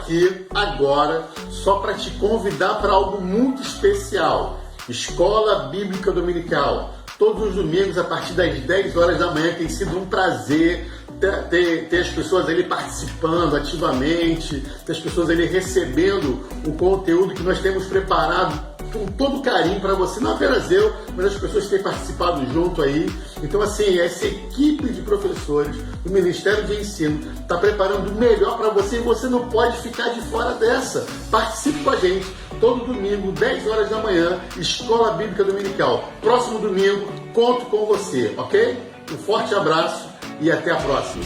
aqui agora só para te convidar para algo muito especial. Escola Bíblica Dominical. Todos os domingos, a partir das 10 horas da manhã, tem sido um prazer ter as pessoas ali participando ativamente, ter as pessoas ali recebendo o conteúdo que nós temos preparado com todo carinho para você, não apenas eu, mas as pessoas que têm participado junto aí. Então, assim, essa equipe de professores do Ministério de Ensino está preparando o melhor para você e você não pode ficar de fora dessa. Participe com a gente, todo domingo, 10 horas da manhã, Escola Bíblica Dominical. Próximo domingo, conto com você, ok? Um forte abraço e até a próxima.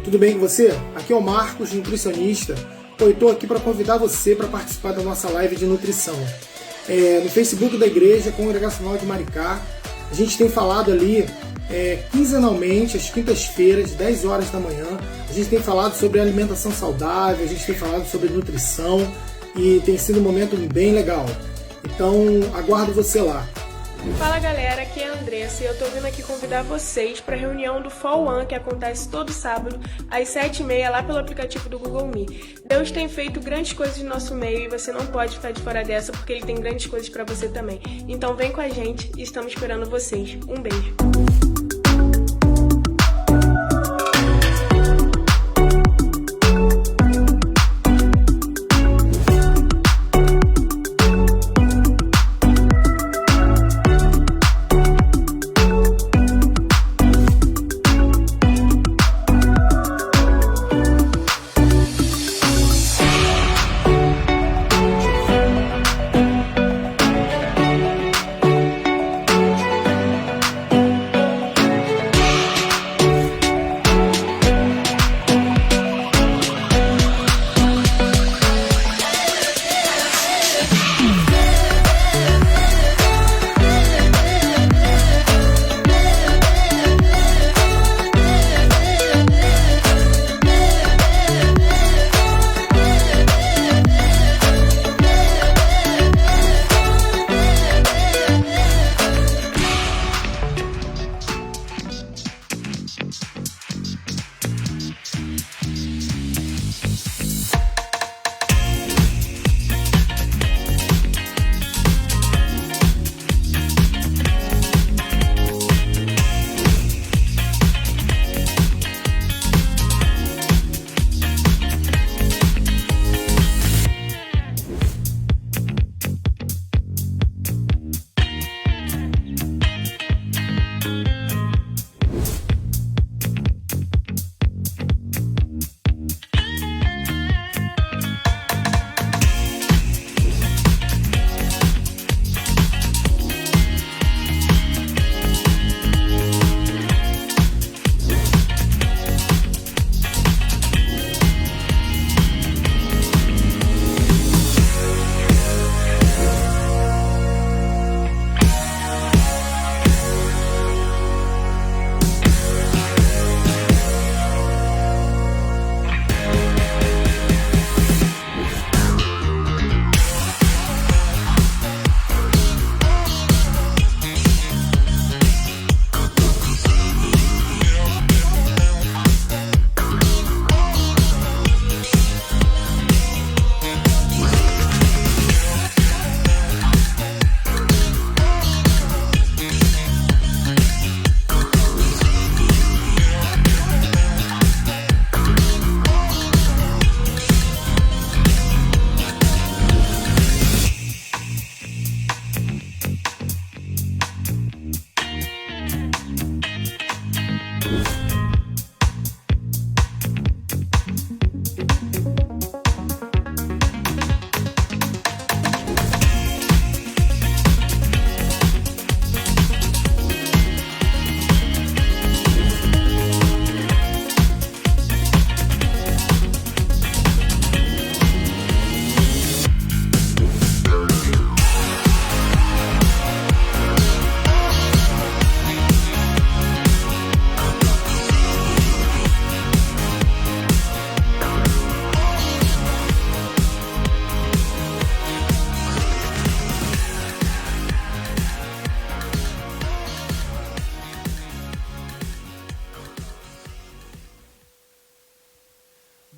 Tudo bem com você? Aqui é o Marcos, nutricionista. Eu estou aqui para convidar você para participar da nossa live de nutrição. No Facebook da Igreja Congregacional de Maricá. A gente tem falado ali quinzenalmente, às quintas-feiras, 10 horas da manhã. A gente tem falado sobre alimentação saudável, a gente tem falado sobre nutrição e tem sido um momento bem legal. Então, aguardo você lá. Fala galera, aqui é a Andressa e eu tô vindo aqui convidar vocês para a reunião do Fall One que acontece todo sábado às 7h30 lá pelo aplicativo do Google Me. Deus tem feito grandes coisas no nosso meio e você não pode ficar de fora dessa porque Ele tem grandes coisas para você também. Então vem com a gente e estamos esperando vocês. Um beijo!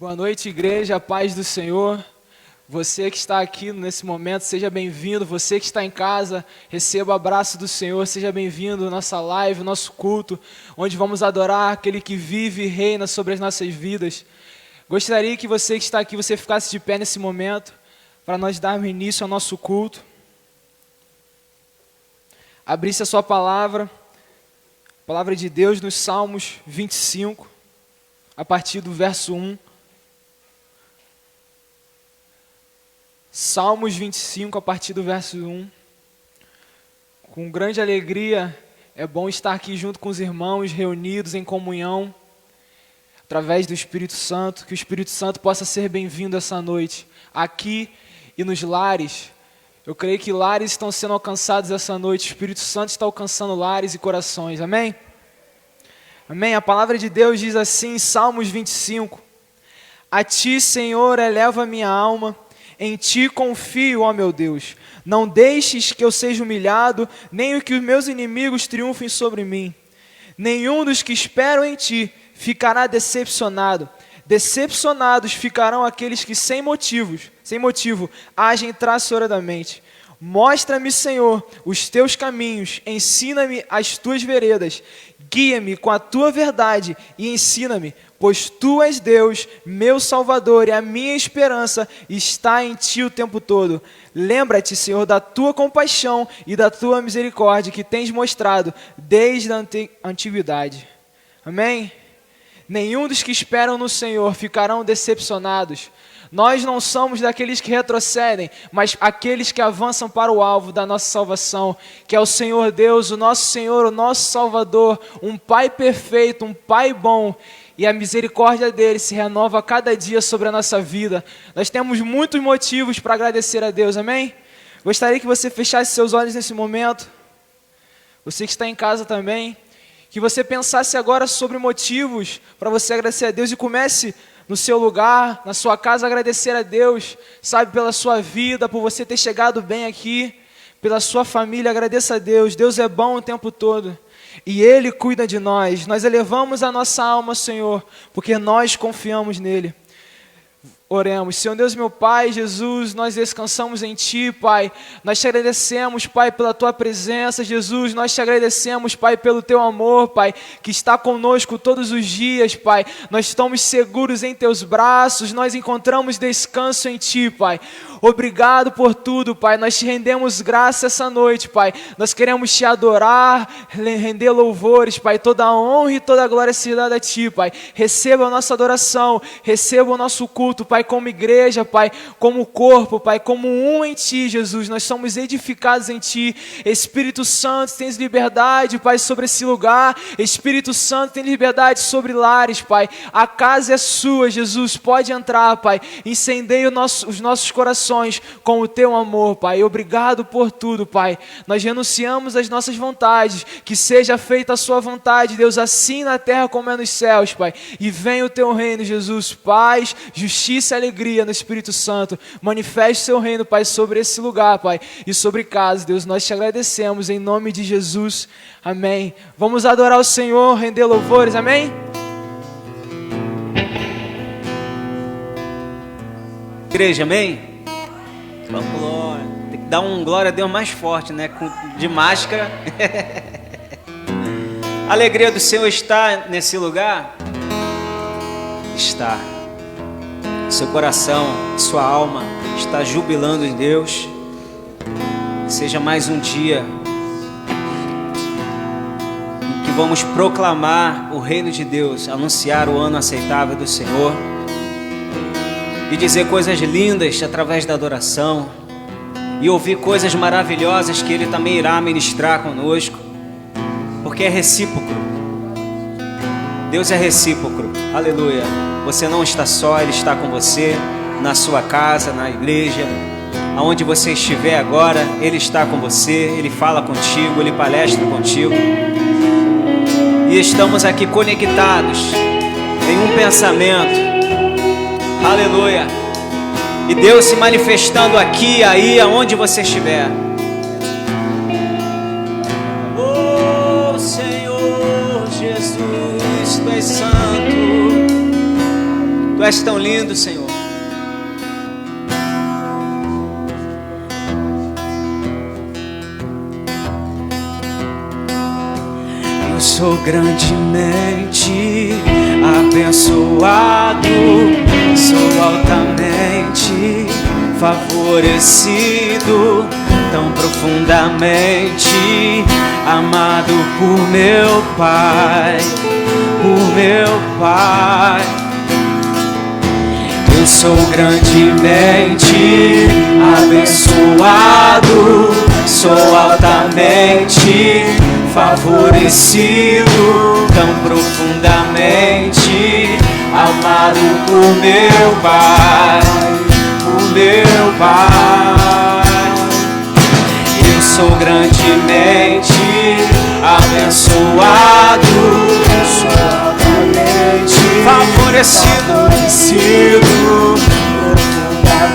Boa noite, igreja, paz do Senhor. Você que está aqui nesse momento, seja bem-vindo. Você que está em casa, receba o abraço do Senhor. Seja bem-vindo à nossa live, nosso culto, onde vamos adorar aquele que vive e reina sobre as nossas vidas. Gostaria que você que está aqui, você ficasse de pé nesse momento, para nós darmos início ao nosso culto. Abrisse a sua palavra, a palavra de Deus nos Salmos 25, a partir do verso 1. Salmos 25, a partir do verso 1. Com grande alegria, é bom estar aqui junto com os irmãos, reunidos em comunhão, através do Espírito Santo, que o Espírito Santo possa ser bem-vindo essa noite, aqui e nos lares. Eu creio que lares estão sendo alcançados essa noite, o Espírito Santo está alcançando lares e corações, amém? Amém? A palavra de Deus diz assim, em Salmos 25, A ti, Senhor, eleva minha alma, em ti confio, ó meu Deus. Não deixes que eu seja humilhado, nem que os meus inimigos triunfem sobre mim. Nenhum dos que esperam em ti ficará decepcionado. Decepcionados ficarão aqueles que sem motivo, agem traiçoeiramente. Mostra-me, Senhor, os teus caminhos, ensina-me as tuas veredas, guia-me com a tua verdade e ensina-me, pois tu és Deus, meu Salvador, e a minha esperança está em ti o tempo todo. Lembra-te, Senhor, da tua compaixão e da tua misericórdia que tens mostrado desde a antiguidade. Amém? Nenhum dos que esperam no Senhor ficarão decepcionados. Nós não somos daqueles que retrocedem, mas aqueles que avançam para o alvo da nossa salvação, que é o Senhor Deus, o nosso Senhor, o nosso Salvador, um Pai perfeito, um Pai bom, e a misericórdia dele se renova a cada dia sobre a nossa vida. Nós temos muitos motivos para agradecer a Deus, amém? Gostaria que você fechasse seus olhos nesse momento, você que está em casa também, que você pensasse agora sobre motivos para você agradecer a Deus e comece no seu lugar, na sua casa, agradecer a Deus, sabe, pela sua vida, por você ter chegado bem aqui, pela sua família, agradeça a Deus. Deus é bom o tempo todo e Ele cuida de nós. Nós elevamos a nossa alma, Senhor, porque nós confiamos nele. Oremos. Senhor Deus, meu Pai, Jesus, nós descansamos em Ti, Pai. Nós te agradecemos, Pai, pela Tua presença, Jesus. Nós te agradecemos, Pai, pelo Teu amor, Pai, que está conosco todos os dias, Pai. Nós estamos seguros em Teus braços, nós encontramos descanso em Ti, Pai. Obrigado por tudo, Pai. Nós te rendemos graça essa noite, Pai. Nós queremos Te adorar, render louvores, Pai. Toda a honra e toda a glória se dá a Ti, Pai. Receba a nossa adoração, receba o nosso culto, Pai, como igreja, Pai, como corpo, Pai, como um em Ti, Jesus. Nós somos edificados em Ti. Espírito Santo, tens liberdade, Pai, sobre esse lugar. Espírito Santo, tem liberdade sobre lares, Pai. A casa é sua, Jesus. Pode entrar, Pai. Incendeie os nossos corações com o Teu amor, Pai. Obrigado por tudo, Pai. Nós renunciamos às nossas vontades. Que seja feita a Sua vontade, Deus, assim na terra como é nos céus, Pai. E venha o Teu reino, Jesus. Paz, justiça e alegria no Espírito Santo. Manifeste o Seu reino, Pai, sobre esse lugar, Pai, e sobre casa, Deus. Nós te agradecemos em nome de Jesus. Amém. Vamos adorar o Senhor, render louvores, amém? Igreja, amém? Glória. Tem que dar um glória a Deus mais forte, né? De máscara. A alegria do Senhor está nesse lugar? Está. Seu coração, sua alma está jubilando em Deus. Seja mais um dia em que vamos proclamar o reino de Deus, anunciar o ano aceitável do Senhor e dizer coisas lindas através da adoração e ouvir coisas maravilhosas que Ele também irá ministrar conosco, porque é recíproco. Deus é recíproco, aleluia. Você não está só, Ele está com você, na sua casa, na igreja, aonde você estiver agora, Ele está com você, Ele fala contigo, Ele palestra contigo. E estamos aqui conectados em um pensamento, aleluia. E Deus se manifestando aqui, aí, aonde você estiver. Oh Senhor Jesus, Tu és santo. Tu és tão lindo, Senhor. Eu sou grandemente abençoado, sou altamente favorecido, tão profundamente amado por meu Pai, por meu Pai. Eu sou grandemente abençoado, sou altamente favorecido, tão profundamente amado por meu Pai, por meu Pai. Eu sou grandemente abençoado, sou altamente favorecido,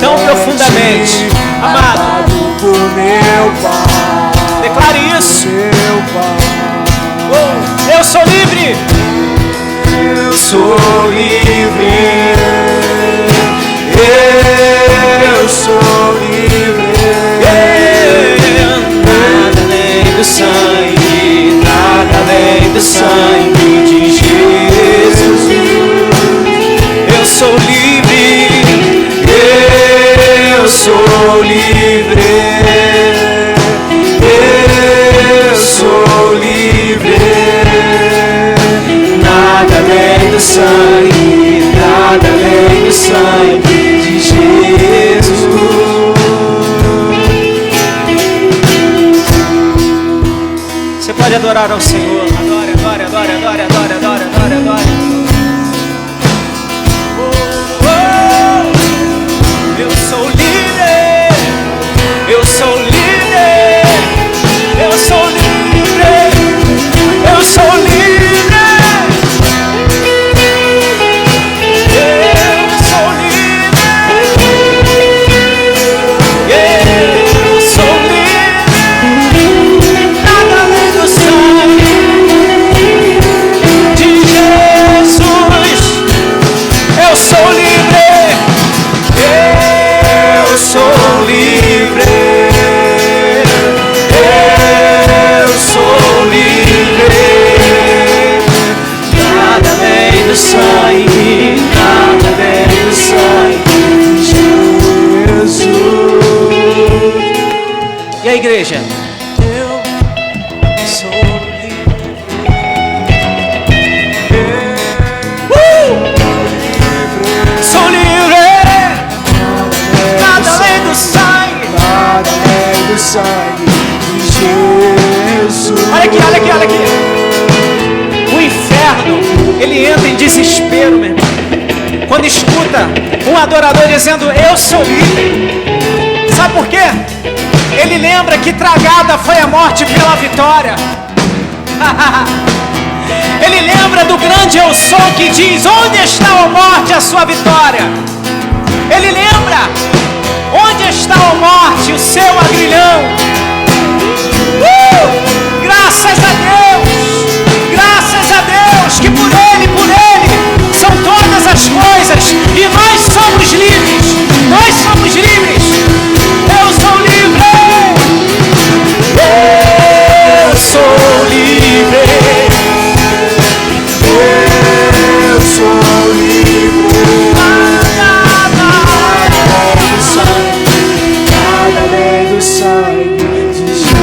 tão profundamente amado por meu Pai. Declare isso. Meu Pai. Oh, eu sou livre. Eu sou livre. Eu sou livre. Nada além do sangue, nada além do sangue de Jesus. Eu sou livre. Eu sou livre. Eu sou livre. Nada além do sangue, nada além do sangue de Jesus. Você pode adorar ao Senhor. Adore, adore, adore, adore, adore, adore, adore, adore. Eu sou livre. Eu sou livre. Eu sou livre, eu sou livre, eu sou livre, eu sou livre, nada além do sangue de Jesus. Eu sou livre, eu sou livre. Sangue, nada além do sangue de Jesus. E a igreja? Eu sou livre. Sou livre. Nada além do sangue, nada além do sangue de Jesus. Olha aqui, olha aqui, olha aqui. O inferno, ele entra em desespero, meu irmão, quando escuta um adorador dizendo eu sou livre. Sabe por quê? Ele lembra que tragada foi a morte pela vitória. Ele lembra do grande eu sou que diz onde está a morte, a sua vitória. Ele lembra onde está a morte, o seu agrilhão. Graças a Deus, graças a Deus que por Ele são todas as coisas e nós somos livres, nós somos livres. Eu sou livre, eu sou livre, eu sou livre. Nada além do sangue, nada além do sangue de Jesus.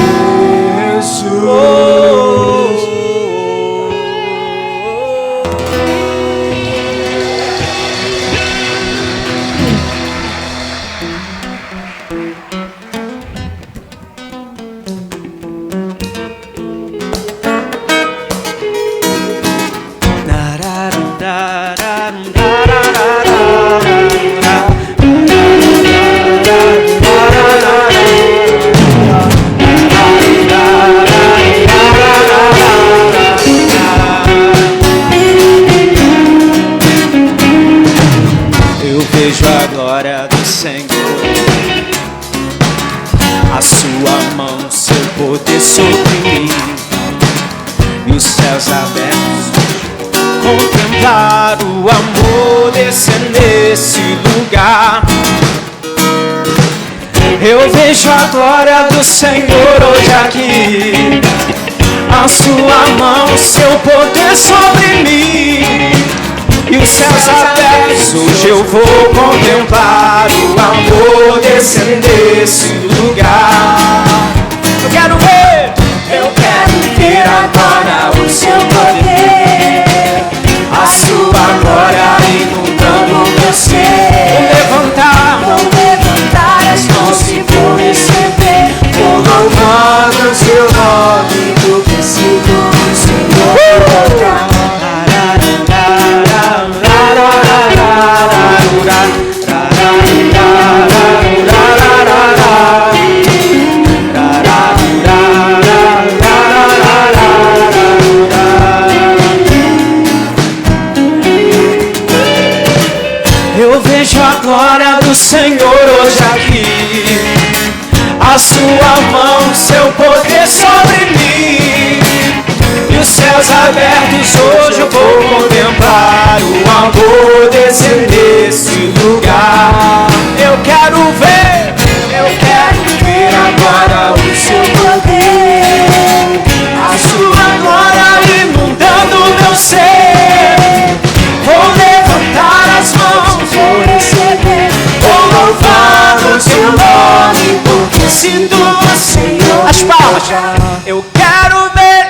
Vejo a glória do Senhor, a sua mão, seu poder sobre mim, e os céus abertos contemplar o amor descer nesse lugar. Eu vejo a glória do Senhor hoje aqui, a sua mão, seu poder sobre mim, e os céus abertos. Hoje eu vou contemplar o amor descer nesse lugar. Eu quero ver agora o seu poder, a sua glória inundando o meu ser. Vou levantar as mãos e vou receber, vou louvando o seu nome, porque sinto o Senhor. Eu vejo a glória do Senhor hoje aqui, a sua mão, seu poder sobre mim, e os céus abertos. Hoje eu vou contemplar o amor descer nesse lugar. Eu quero ver agora o seu poder, a sua glória inundando o meu ser. Vou levantar as mãos, vou receber, vou louvar o seu nome, porque sinto o Senhor. As palmas. Eu quero ver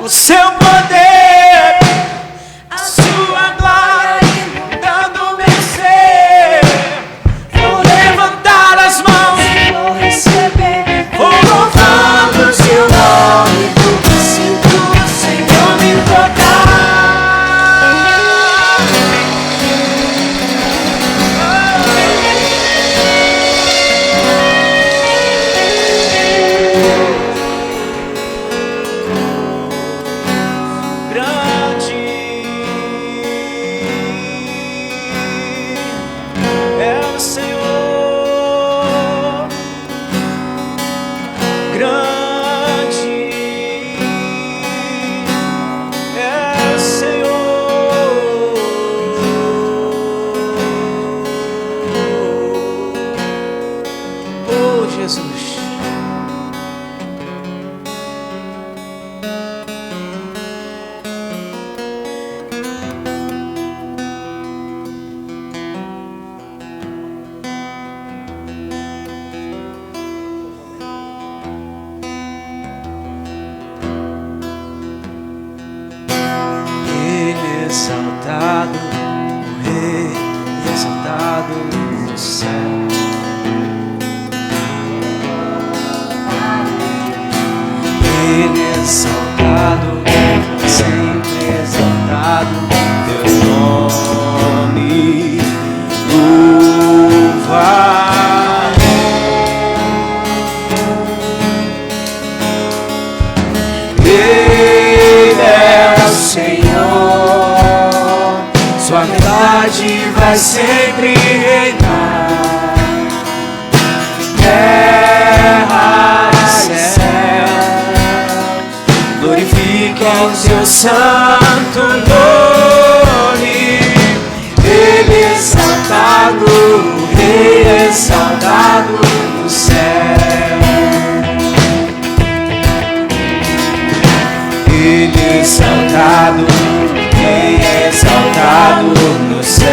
o seu poder, a sua glória inundando meu ser. Vou levantar as mãos, vou receber, vou louvar o seu nome, porque sinto o Senhor me tocar. Exaltado, o Rei exaltado no céu. Ele exaltado, sempre exaltado, teu nome louvar. Ele é o Senhor, sua verdade vai sempre reinar. Terra e céu, glorifique o seu santo nome. Ele exaltado, o Rei exaltado no céu. Ele exaltado, exaltado no céu,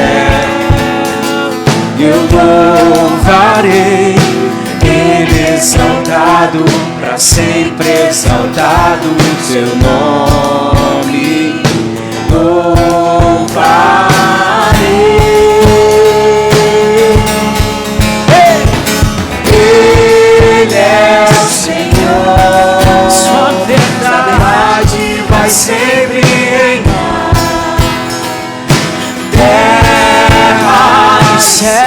eu louvarei. Ele exaltado, para sempre exaltado, seu nome louvarei. Ele é o Senhor, sua verdade vai sempre reinar. Terra e céus,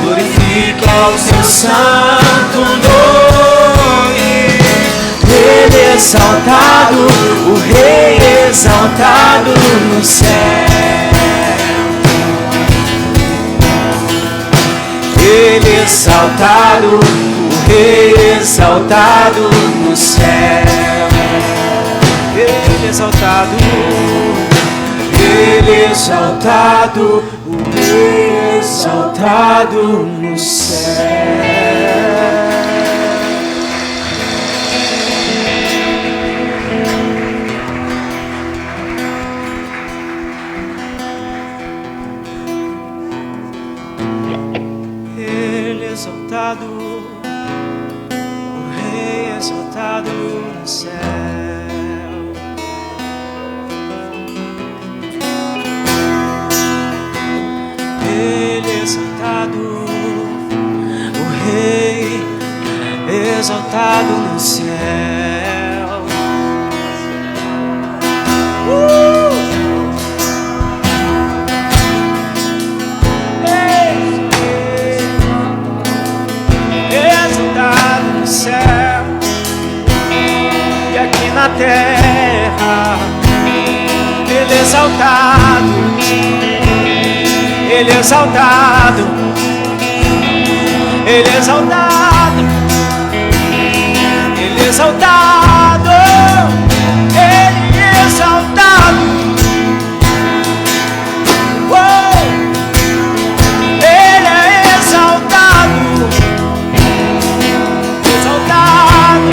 glorifica o seu santo nome. Ele exaltado, o Rei exaltado no céu. Ele exaltado, o Rei exaltado no céu. Ele exaltado, Ele exaltado, o Rei exaltado no céu. Ele exaltado, o Rei exaltado no céu. Ele exaltado, o Rei exaltado no céu. Exaltado no céu e aqui na terra. Ele exaltado, Ele exaltado, Ele exaltado, Ele exaltado, Ele exaltado. Ele é exaltado, exaltado,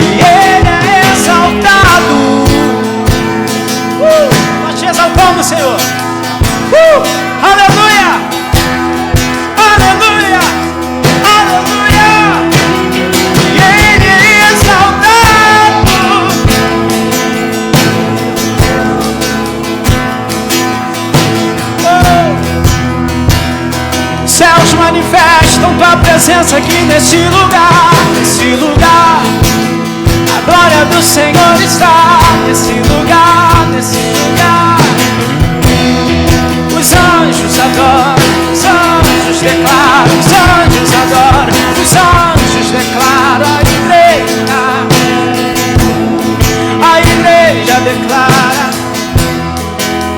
e Ele é exaltado. Nós te exaltamos, Senhor. Aleluia! Aleluia! Aleluia! E Ele é exaltado. Céus manifestam Tua presença aqui nesse lugar, nesse lugar. A glória do Senhor está nesse lugar, nesse lugar. Os anjos adoram, os anjos declaram, os anjos adoram, os anjos declaram. A igreja declara.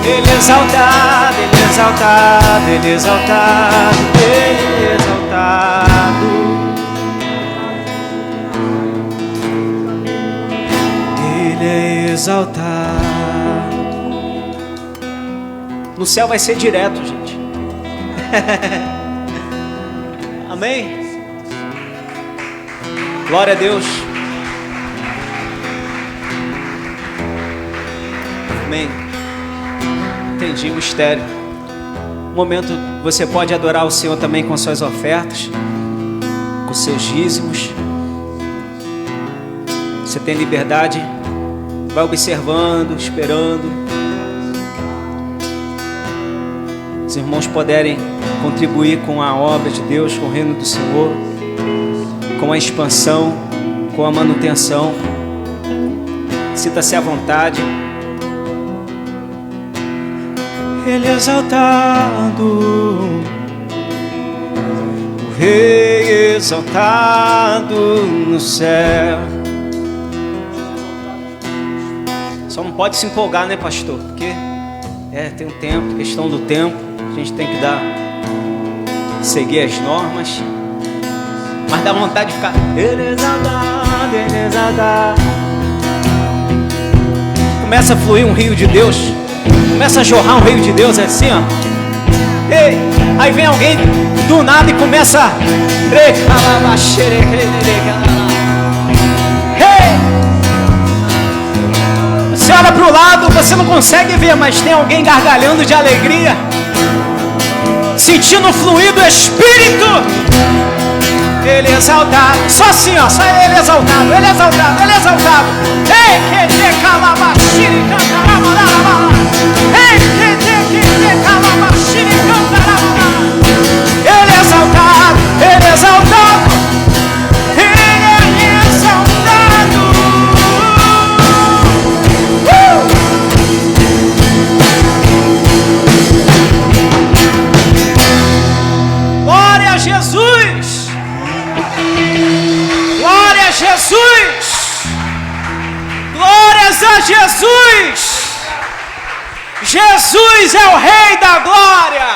Ele exaltado, Ele exaltado, Ele exaltado, Ele exaltado. Ele é exaltado. No céu vai ser direto, gente. Amém? Glória a Deus. Amém. Entendi o mistério. Um momento você pode adorar o Senhor também com suas ofertas, com seus dízimos. Você tem liberdade. Vai observando, esperando. Os irmãos puderem contribuir com a obra de Deus, com o reino do Senhor, com a expansão, com a manutenção. Sinta-se à vontade. Ele é exaltado, o Rei exaltado no céu. Só não pode se empolgar, né, pastor? Porque tem um tempo, questão do tempo. A gente tem que seguir as normas. Mas dá vontade de ficar. Ele é exaltado, Ele é exaltado. Começa a fluir um rio de Deus. Começa a jorrar um rio de Deus, é assim, ó. Ei, aí vem alguém do nada e começa. Ei, você olha para o lado, você não consegue ver, mas tem alguém gargalhando de alegria, sentindo o fluir do Espírito. Ele é exaltado, só assim, ó, só Ele é exaltado, Ele é exaltado, Ele é exaltado. Ei, que te calabashiri cantarabara. Ei, que calabashiri cantarabara. Ele é exaltado, Ele é exaltado, Ele é exaltado. Glória a Jesus! Glória a Jesus! Glórias a Jesus! Jesus é o Rei da Glória!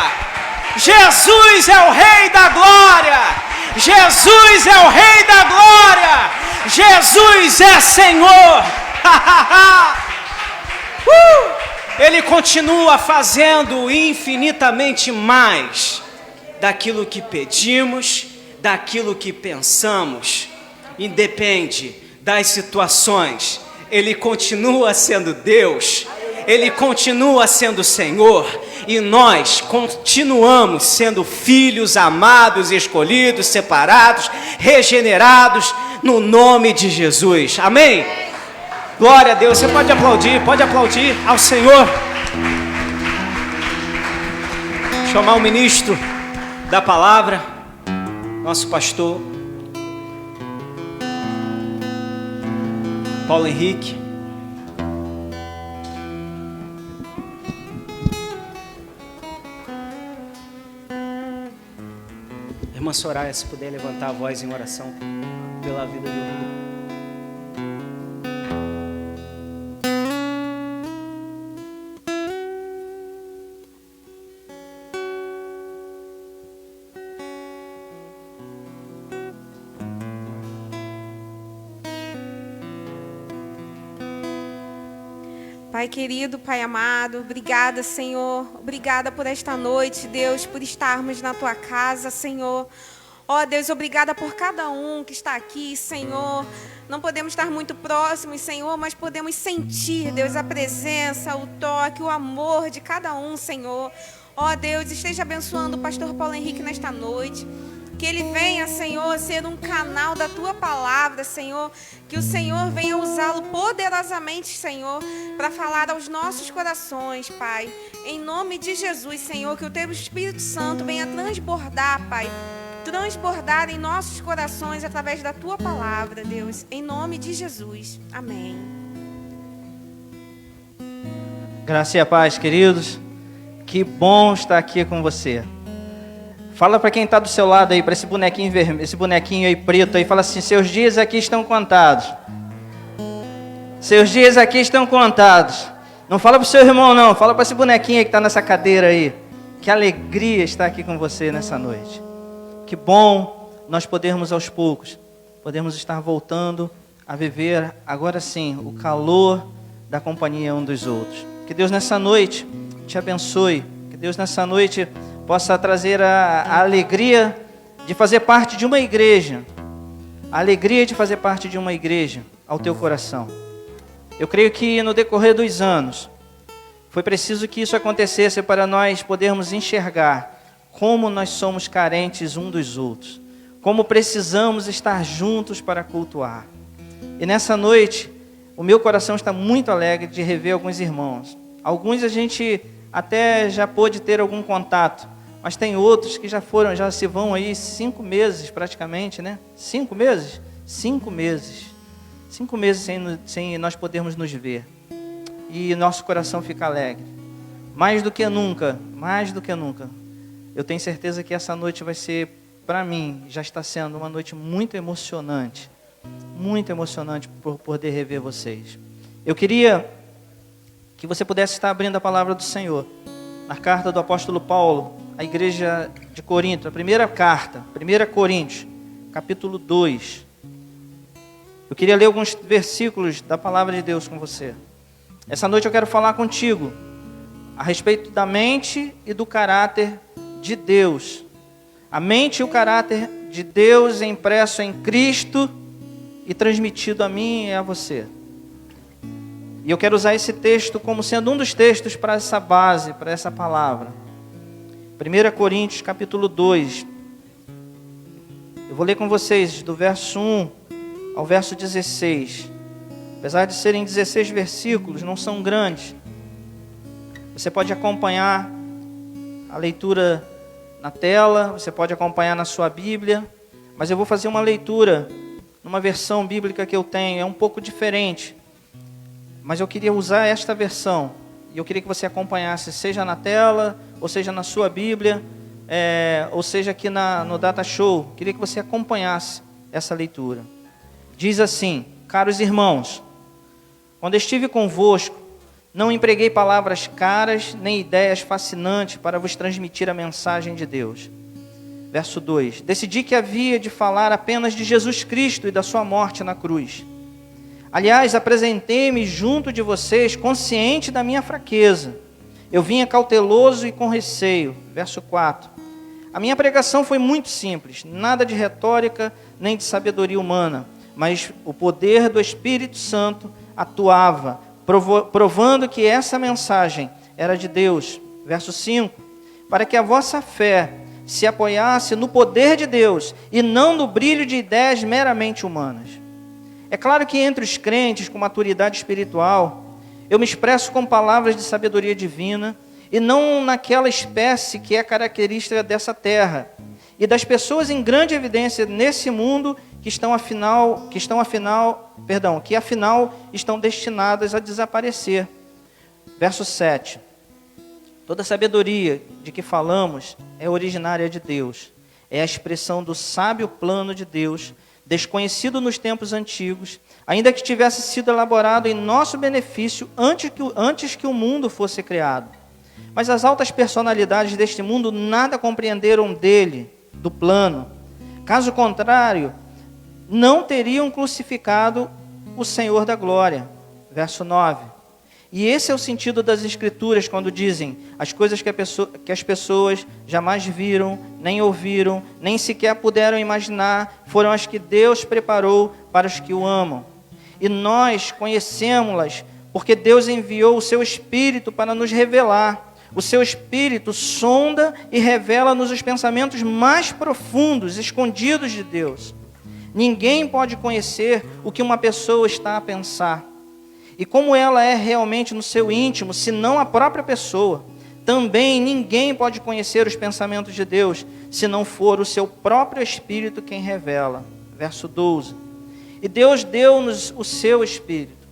Jesus é o Rei da Glória! Jesus é o Rei da Glória! Jesus é Senhor! Ele continua fazendo infinitamente mais daquilo que pedimos, daquilo que pensamos. Independe das situações, Ele continua sendo Deus, Ele continua sendo Senhor, e nós continuamos sendo filhos amados, escolhidos, separados, regenerados, no nome de Jesus. Amém? Glória a Deus. Você pode aplaudir ao Senhor. Chamar o ministro da palavra, nosso pastor Paulo Henrique. Irmã Soraya, se puder levantar a voz em oração pela vida do irmão. Pai querido, Pai amado, obrigada, Senhor. Obrigada por esta noite, Deus, por estarmos na Tua casa, Senhor. Ó Deus, obrigada por cada um que está aqui, Senhor. Não podemos estar muito próximos, Senhor, mas podemos sentir, Deus, a presença, o toque, o amor de cada um, Senhor. Ó Deus, esteja abençoando o pastor Paulo Henrique nesta noite. Que ele venha, Senhor, ser um canal da Tua palavra, Senhor. Que o Senhor venha usá-lo poderosamente, Senhor, para falar aos nossos corações, Pai. Em nome de Jesus, Senhor, que o Teu Espírito Santo venha transbordar, Pai. Transbordar em nossos corações através da Tua palavra, Deus. Em nome de Jesus. Amém. Graça e a paz, queridos. Que bom estar aqui com você. Fala para quem está do seu lado aí, para esse bonequinho vermelho, esse bonequinho aí preto aí, fala assim: seus dias aqui estão contados. Seus dias aqui estão contados. Não fala para o seu irmão não, fala para esse bonequinho aí que está nessa cadeira aí. Que alegria estar aqui com você nessa noite. Que bom nós podermos aos poucos, podermos estar voltando a viver agora sim o calor da companhia um dos outros. Que Deus nessa noite te abençoe, que Deus nessa noite possa trazer a alegria de fazer parte de uma igreja, a alegria de fazer parte de uma igreja ao teu coração. Eu creio que no decorrer dos anos, foi preciso que isso acontecesse para nós podermos enxergar como nós somos carentes um dos outros, como precisamos estar juntos para cultuar. E nessa noite, o meu coração está muito alegre de rever alguns irmãos. Alguns a gente até já pôde ter algum contato, mas tem outros que já se vão aí 5 meses praticamente, né? 5 meses? 5 meses. 5 meses sem nós podermos nos ver. E nosso coração fica alegre. Mais do que nunca, eu tenho certeza que essa noite vai ser, para mim, já está sendo uma noite muito emocionante por poder rever vocês. Eu queria que você pudesse estar abrindo a palavra do Senhor na carta do apóstolo Paulo à igreja de Corinto, a primeira carta, 1 Coríntios, capítulo 2. Eu queria ler alguns versículos da palavra de Deus com você. Essa noite eu quero falar contigo a respeito da mente e do caráter de Deus. A mente e o caráter de Deus impresso em Cristo e transmitido a mim e a você. E eu quero usar esse texto como sendo um dos textos para essa base, para essa palavra. 1 Coríntios capítulo 2. Eu vou ler com vocês do verso 1 ao verso 16. Apesar de serem 16 versículos, não são grandes. Você pode acompanhar a leitura na tela, você pode acompanhar na sua Bíblia, mas eu vou fazer uma leitura numa versão bíblica que eu tenho, é um pouco diferente. Mas eu queria usar esta versão, e eu queria que você acompanhasse, seja na tela, ou seja na sua Bíblia, ou seja aqui no Data Show. Queria que você acompanhasse essa leitura. Diz assim: caros irmãos, quando estive convosco, não empreguei palavras caras, nem ideias fascinantes para vos transmitir a mensagem de Deus. Verso 2: decidi que havia de falar apenas de Jesus Cristo e da sua morte na cruz. Aliás, apresentei-me junto de vocês consciente da minha fraqueza. Eu vinha cauteloso e com receio. Verso 4. A minha pregação foi muito simples, nada de retórica nem de sabedoria humana, mas o poder do Espírito Santo atuava, provando que essa mensagem era de Deus. Verso 5. Para que a vossa fé se apoiasse no poder de Deus e não no brilho de ideias meramente humanas. É claro que entre os crentes com maturidade espiritual, eu me expresso com palavras de sabedoria divina e não naquela espécie que é característica dessa terra e das pessoas em grande evidência nesse mundo que afinal estão destinadas a desaparecer. Verso 7. Toda sabedoria de que falamos é originária de Deus. É a expressão do sábio plano de Deus, desconhecido nos tempos antigos, ainda que tivesse sido elaborado em nosso benefício antes que o mundo fosse criado. Mas as altas personalidades deste mundo nada compreenderam dele, do plano. Caso contrário, não teriam crucificado o Senhor da glória. Verso 9. E esse é o sentido das Escrituras quando dizem as coisas que as pessoas jamais viram, nem ouviram, nem sequer puderam imaginar, foram as que Deus preparou para os que o amam. E nós conhecemos-las porque Deus enviou o seu Espírito para nos revelar. O seu Espírito sonda e revela-nos os pensamentos mais profundos, escondidos de Deus. Ninguém pode conhecer o que uma pessoa está a pensar e como ela é realmente no seu íntimo, senão a própria pessoa. Também ninguém pode conhecer os pensamentos de Deus, se não for o seu próprio Espírito quem revela. Verso 12. E Deus deu-nos o seu Espírito,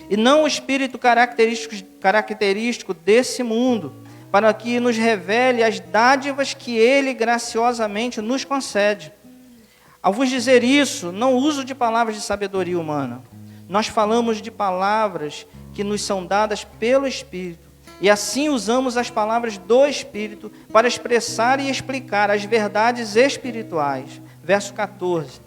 e não o Espírito característico desse mundo, para que nos revele as dádivas que Ele graciosamente nos concede. Ao vos dizer isso, não uso de palavras de sabedoria humana. Nós falamos de palavras que nos são dadas pelo Espírito, e assim usamos as palavras do Espírito para expressar e explicar as verdades espirituais. Verso 14.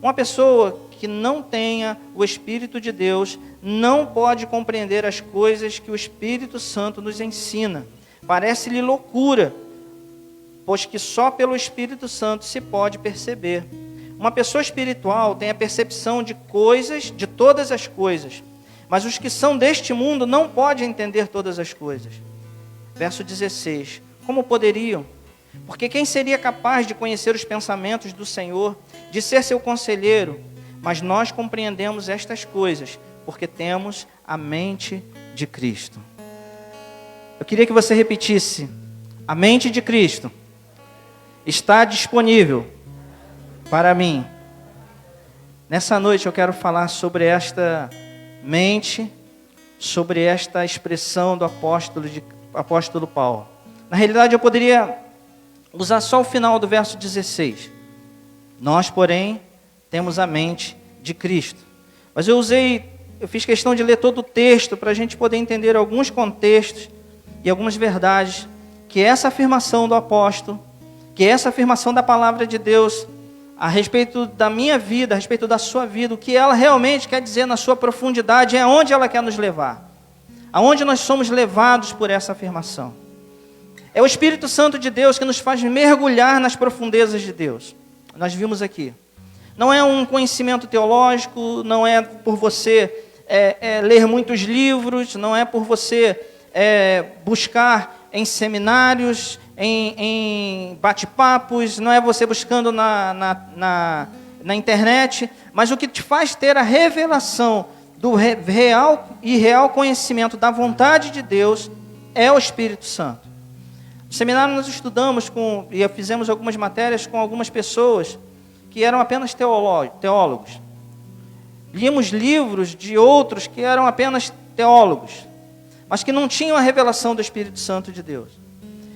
Uma pessoa que não tenha o Espírito de Deus não pode compreender as coisas que o Espírito Santo nos ensina. Parece-lhe loucura, pois que só pelo Espírito Santo se pode perceber. Uma pessoa espiritual tem a percepção de coisas, de todas as coisas, mas os que são deste mundo não podem entender todas as coisas. Verso 16. Como poderiam? Porque quem seria capaz de conhecer os pensamentos do Senhor, de ser seu conselheiro? Mas nós compreendemos estas coisas, porque temos a mente de Cristo. Eu queria que você repetisse: a mente de Cristo está disponível para mim. Nessa noite eu quero falar sobre esta mente, sobre esta expressão do apóstolo Paulo. Na realidade eu poderia usar só o final do verso 16. Nós, porém, temos a mente de Cristo. Mas eu fiz questão de ler todo o texto para a gente poder entender alguns contextos e algumas verdades que essa afirmação do apóstolo, que essa afirmação da palavra de Deus a respeito da minha vida, a respeito da sua vida, o que ela realmente quer dizer na sua profundidade, é aonde ela quer nos levar, aonde nós somos levados por essa afirmação. É o Espírito Santo de Deus que nos faz mergulhar nas profundezas de Deus. Nós vimos aqui. Não é um conhecimento teológico, não é por você ler muitos livros, não é por você buscar em seminários, em bate-papos, não é você buscando na internet, mas o que te faz ter a revelação do real conhecimento da vontade de Deus é o Espírito Santo. No seminário nós estudamos e fizemos algumas matérias com algumas pessoas que eram apenas teólogos. Líamos livros de outros que eram apenas teólogos, mas que não tinham a revelação do Espírito Santo de Deus,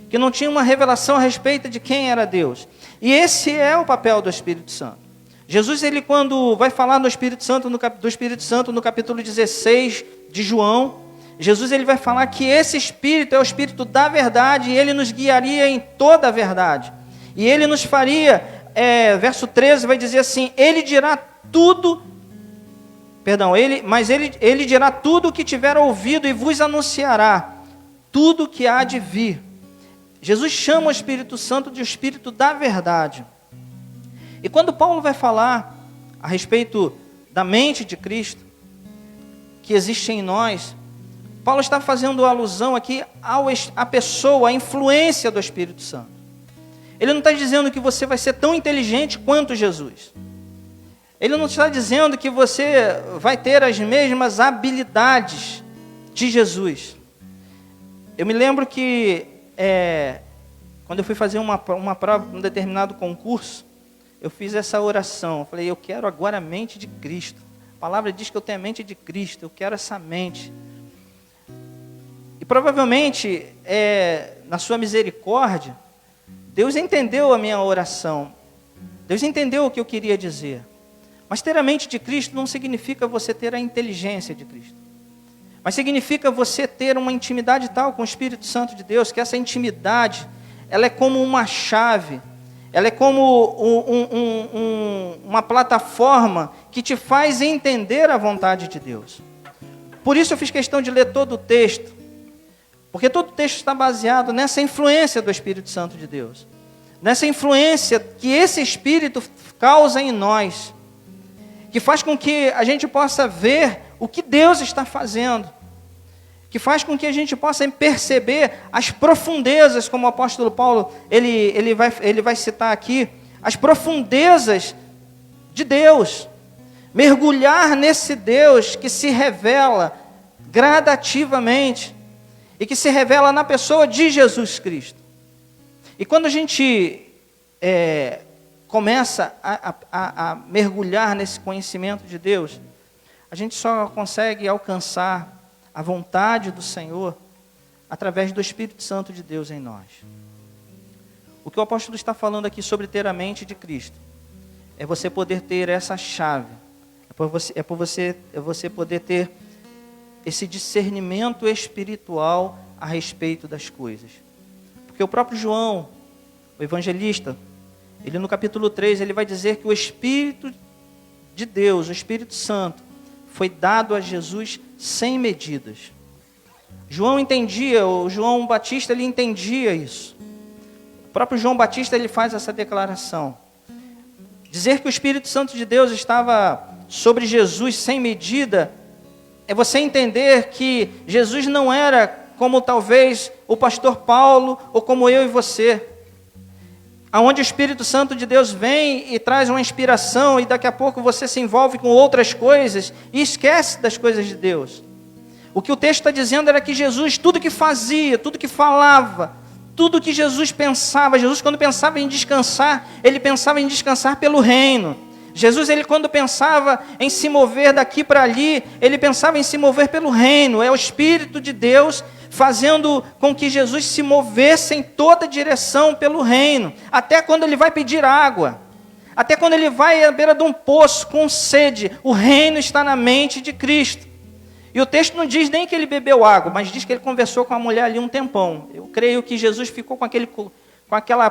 que não tinham uma revelação a respeito de quem era Deus. E esse é o papel do Espírito Santo. Jesus, ele quando vai falar do Espírito Santo no capítulo 16 de João, Jesus ele vai falar que esse Espírito é o Espírito da verdade e ele nos guiaria em toda a verdade. E ele nos faria, verso 13 vai dizer assim, ele dirá tudo Mas ele dirá tudo o que tiver ouvido e vos anunciará tudo o que há de vir. Jesus chama o Espírito Santo de Espírito da verdade. E quando Paulo vai falar a respeito da mente de Cristo, que existe em nós, Paulo está fazendo alusão aqui à pessoa, à influência do Espírito Santo. Ele não está dizendo que você vai ser tão inteligente quanto Jesus. Ele não está dizendo que você vai ter as mesmas habilidades de Jesus. Eu me lembro que quando eu fui fazer uma prova, um determinado concurso, eu fiz essa oração. Eu falei, eu quero agora a mente de Cristo. A palavra diz que eu tenho a mente de Cristo, eu quero essa mente. E provavelmente, na sua misericórdia, Deus entendeu a minha oração. Deus entendeu o que eu queria dizer. Mas ter a mente de Cristo não significa você ter a inteligência de Cristo. Mas significa você ter uma intimidade tal com o Espírito Santo de Deus, que essa intimidade, ela é como uma chave, ela é como uma plataforma que te faz entender a vontade de Deus. Por isso eu fiz questão de ler todo o texto, porque todo o texto está baseado nessa influência do Espírito Santo de Deus, nessa influência que esse Espírito causa em nós, que faz com que a gente possa ver o que Deus está fazendo, que faz com que a gente possa perceber as profundezas, como o apóstolo Paulo ele vai citar aqui, as profundezas de Deus, mergulhar nesse Deus que se revela gradativamente e que se revela na pessoa de Jesus Cristo. E quando a gente começa a mergulhar nesse conhecimento de Deus, a gente só consegue alcançar a vontade do Senhor através do Espírito Santo de Deus em nós. O que o apóstolo está falando aqui sobre ter a mente de Cristo é você poder ter essa chave, é você poder ter esse discernimento espiritual a respeito das coisas. Porque o próprio João, o evangelista, ele no capítulo 3, ele vai dizer que o Espírito de Deus, o Espírito Santo, foi dado a Jesus sem medidas. O João Batista, ele entendia isso. O próprio João Batista, ele faz essa declaração. Dizer que o Espírito Santo de Deus estava sobre Jesus sem medida, é você entender que Jesus não era como talvez o pastor Paulo, ou como eu e você, aonde o Espírito Santo de Deus vem e traz uma inspiração, e daqui a pouco você se envolve com outras coisas, e esquece das coisas de Deus. O que o texto está dizendo era que Jesus, tudo que fazia, tudo que falava, tudo que Jesus pensava, Jesus quando pensava em descansar, ele pensava em descansar pelo reino. Jesus, ele quando pensava em se mover daqui para ali, ele pensava em se mover pelo reino. É o Espírito de Deus fazendo com que Jesus se movesse em toda direção pelo reino. Até quando ele vai pedir água, até quando ele vai à beira de um poço com sede, o reino está na mente de Cristo. E o texto não diz nem que ele bebeu água, mas diz que ele conversou com a mulher ali um tempão. Eu creio que Jesus ficou com aquela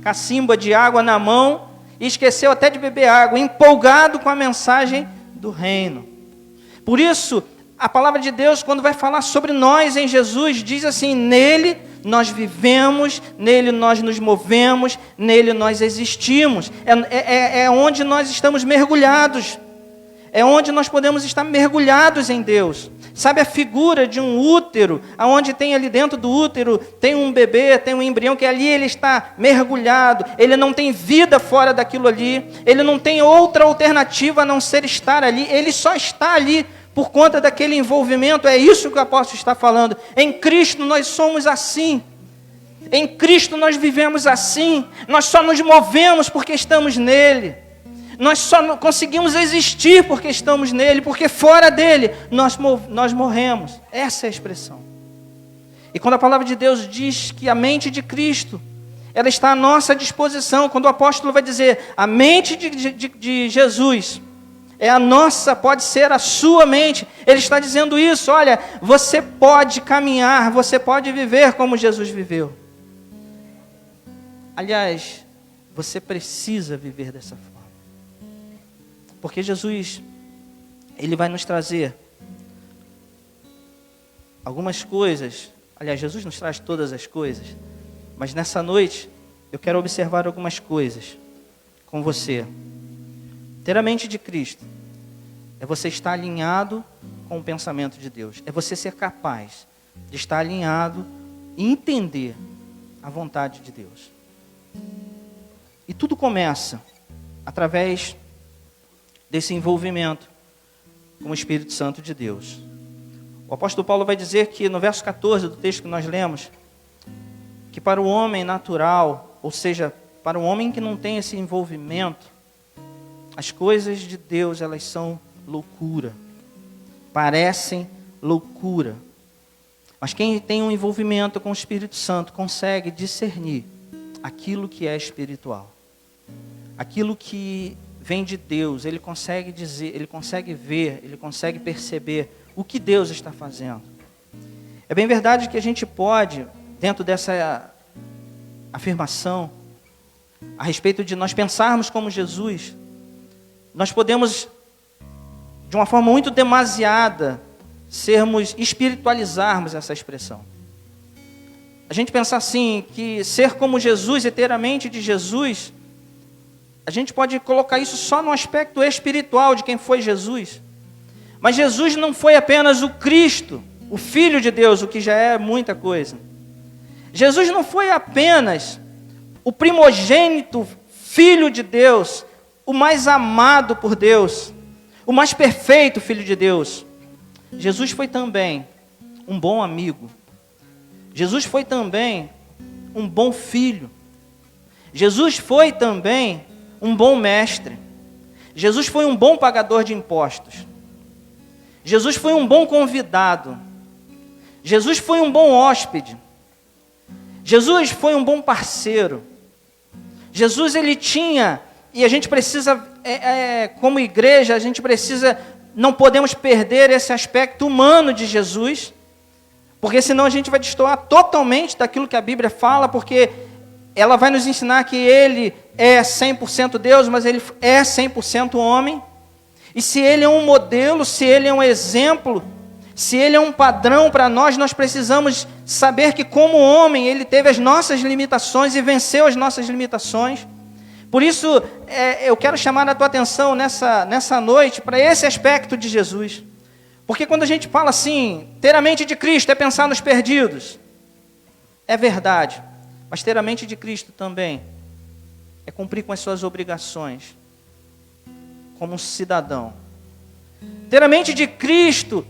cacimba de água na mão, e esqueceu até de beber água, empolgado com a mensagem do reino. Por isso, a palavra de Deus, quando vai falar sobre nós em Jesus, diz assim: nele nós vivemos, nele nós nos movemos, nele nós existimos. É onde nós estamos mergulhados. É onde nós podemos estar mergulhados em Deus. Sabe a figura de um útero, aonde tem ali dentro do útero, tem um bebê, tem um embrião, que ali ele está mergulhado, ele não tem vida fora daquilo ali, ele não tem outra alternativa a não ser estar ali, ele só está ali por conta daquele envolvimento. É isso que o apóstolo está falando. Em Cristo nós somos assim, em Cristo nós vivemos assim, nós só nos movemos porque estamos nele. Nós só conseguimos existir porque estamos nele, porque fora dele nós morremos. Essa é a expressão. E quando a palavra de Deus diz que a mente de Cristo, ela está à nossa disposição, quando o apóstolo vai dizer, a mente de Jesus é a nossa, pode ser a sua mente, ele está dizendo isso: olha, você pode caminhar, você pode viver como Jesus viveu. Aliás, você precisa viver dessa forma. Porque Jesus, Ele vai nos trazer algumas coisas. Aliás, Jesus nos traz todas as coisas. Mas nessa noite, eu quero observar algumas coisas com você. Ter a mente de Cristo é você estar alinhado com o pensamento de Deus. É você ser capaz de estar alinhado e entender a vontade de Deus. E tudo começa através desse envolvimento com o Espírito Santo de Deus. O apóstolo Paulo vai dizer que no verso 14 do texto que nós lemos, que para o homem natural, ou seja, para o homem que não tem esse envolvimento, as coisas de Deus, elas são loucura. Parecem loucura. Mas quem tem um envolvimento com o Espírito Santo consegue discernir aquilo que é espiritual. Aquilo que vem de Deus, ele consegue dizer, ele consegue ver, ele consegue perceber o que Deus está fazendo. É bem verdade que a gente pode, dentro dessa afirmação, a respeito de nós pensarmos como Jesus, nós podemos, de uma forma muito demasiada, espiritualizarmos essa expressão. A gente pensar assim, que ser como Jesus e ter a mente de Jesus, a gente pode colocar isso só no aspecto espiritual de quem foi Jesus. Mas Jesus não foi apenas o Cristo, o Filho de Deus, o que já é muita coisa. Jesus não foi apenas o primogênito Filho de Deus, o mais amado por Deus, o mais perfeito Filho de Deus. Jesus foi também um bom amigo. Jesus foi também um bom filho. Jesus foi também um bom mestre. Jesus foi um bom pagador de impostos. Jesus foi um bom convidado. Jesus foi um bom hóspede. Jesus foi um bom parceiro. Jesus, ele tinha, e a gente precisa, como igreja, a gente precisa, não podemos perder esse aspecto humano de Jesus, porque senão a gente vai destoar totalmente daquilo que a Bíblia fala, porque ela vai nos ensinar que ele é 100% Deus, mas ele é 100% homem. E se ele é um modelo, se ele é um exemplo, se ele é um padrão para nós, nós precisamos saber que como homem, ele teve as nossas limitações e venceu as nossas limitações. Por isso, eu quero chamar a tua atenção nessa noite para esse aspecto de Jesus. Porque quando a gente fala assim, ter a mente de Cristo é pensar nos perdidos. É verdade. Mas ter a mente de Cristo também é cumprir com as suas obrigações como um cidadão. Ter a mente de Cristo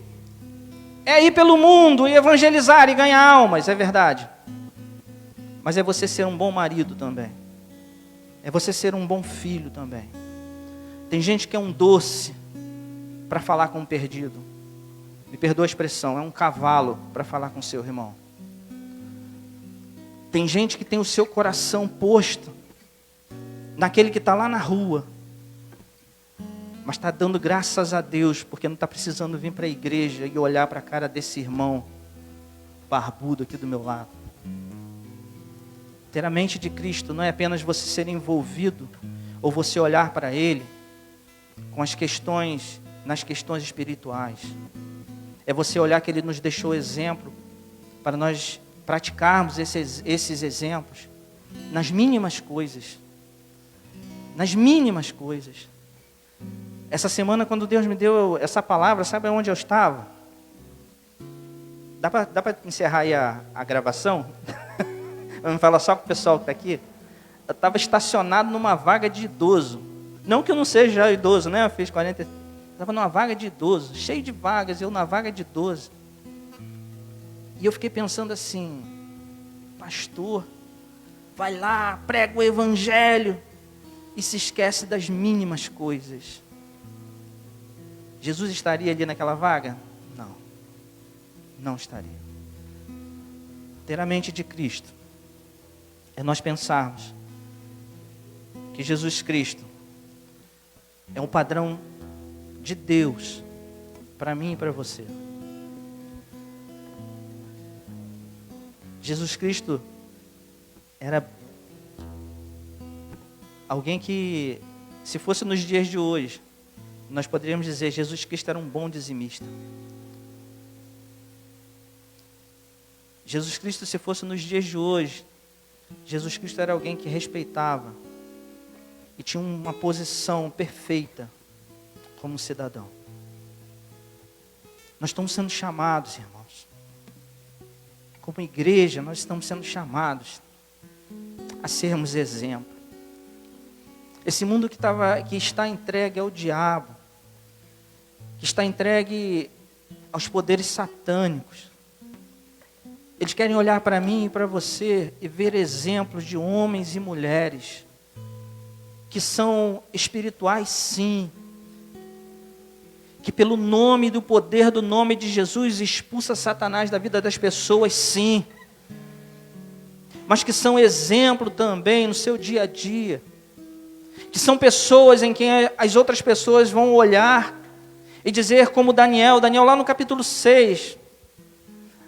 é ir pelo mundo e evangelizar e ganhar almas, é verdade. Mas é você ser um bom marido também. É você ser um bom filho também. Tem gente que é um doce para falar com um perdido. Me perdoa a expressão, é um cavalo para falar com seu irmão. Tem gente que tem o seu coração posto naquele que está lá na rua, mas está dando graças a Deus, porque não está precisando vir para a igreja e olhar para a cara desse irmão barbudo aqui do meu lado. Ter a mente de Cristo não é apenas você ser envolvido, ou você olhar para Ele com as questões, nas questões espirituais. É você olhar que Ele nos deixou exemplo, para nós praticarmos esses exemplos, nas mínimas coisas. Nas mínimas coisas. Essa semana, quando Deus me deu essa palavra, sabe onde eu estava? Dá para encerrar aí a gravação? Vamos falar só com o pessoal que está aqui? Eu estava estacionado numa vaga de idoso. Não que eu não seja já idoso, né? Eu fiz 40... Estava numa vaga de idoso, cheio de vagas, eu na vaga de idoso. E eu fiquei pensando assim, pastor, vai lá, prega o evangelho e se esquece das mínimas coisas. Jesus estaria ali naquela vaga? Não, não estaria. Ter a mente de Cristo é nós pensarmos que Jesus Cristo é um padrão de Deus para mim e para você. Jesus Cristo era alguém que, se fosse nos dias de hoje, nós poderíamos dizer, Jesus Cristo era um bom dizimista. Jesus Cristo, se fosse nos dias de hoje, Jesus Cristo era alguém que respeitava e tinha uma posição perfeita como cidadão. Nós estamos sendo chamados, irmãos, como igreja, nós estamos sendo chamados a sermos exemplo. Esse mundo que está entregue ao diabo, que está entregue aos poderes satânicos, eles querem olhar para mim e para você e ver exemplos de homens e mulheres que são espirituais, sim, que pelo nome e do poder do nome de Jesus expulsa Satanás da vida das pessoas, sim, mas que são exemplo também no seu dia a dia, que são pessoas em quem as outras pessoas vão olhar e dizer como Daniel lá no capítulo 6,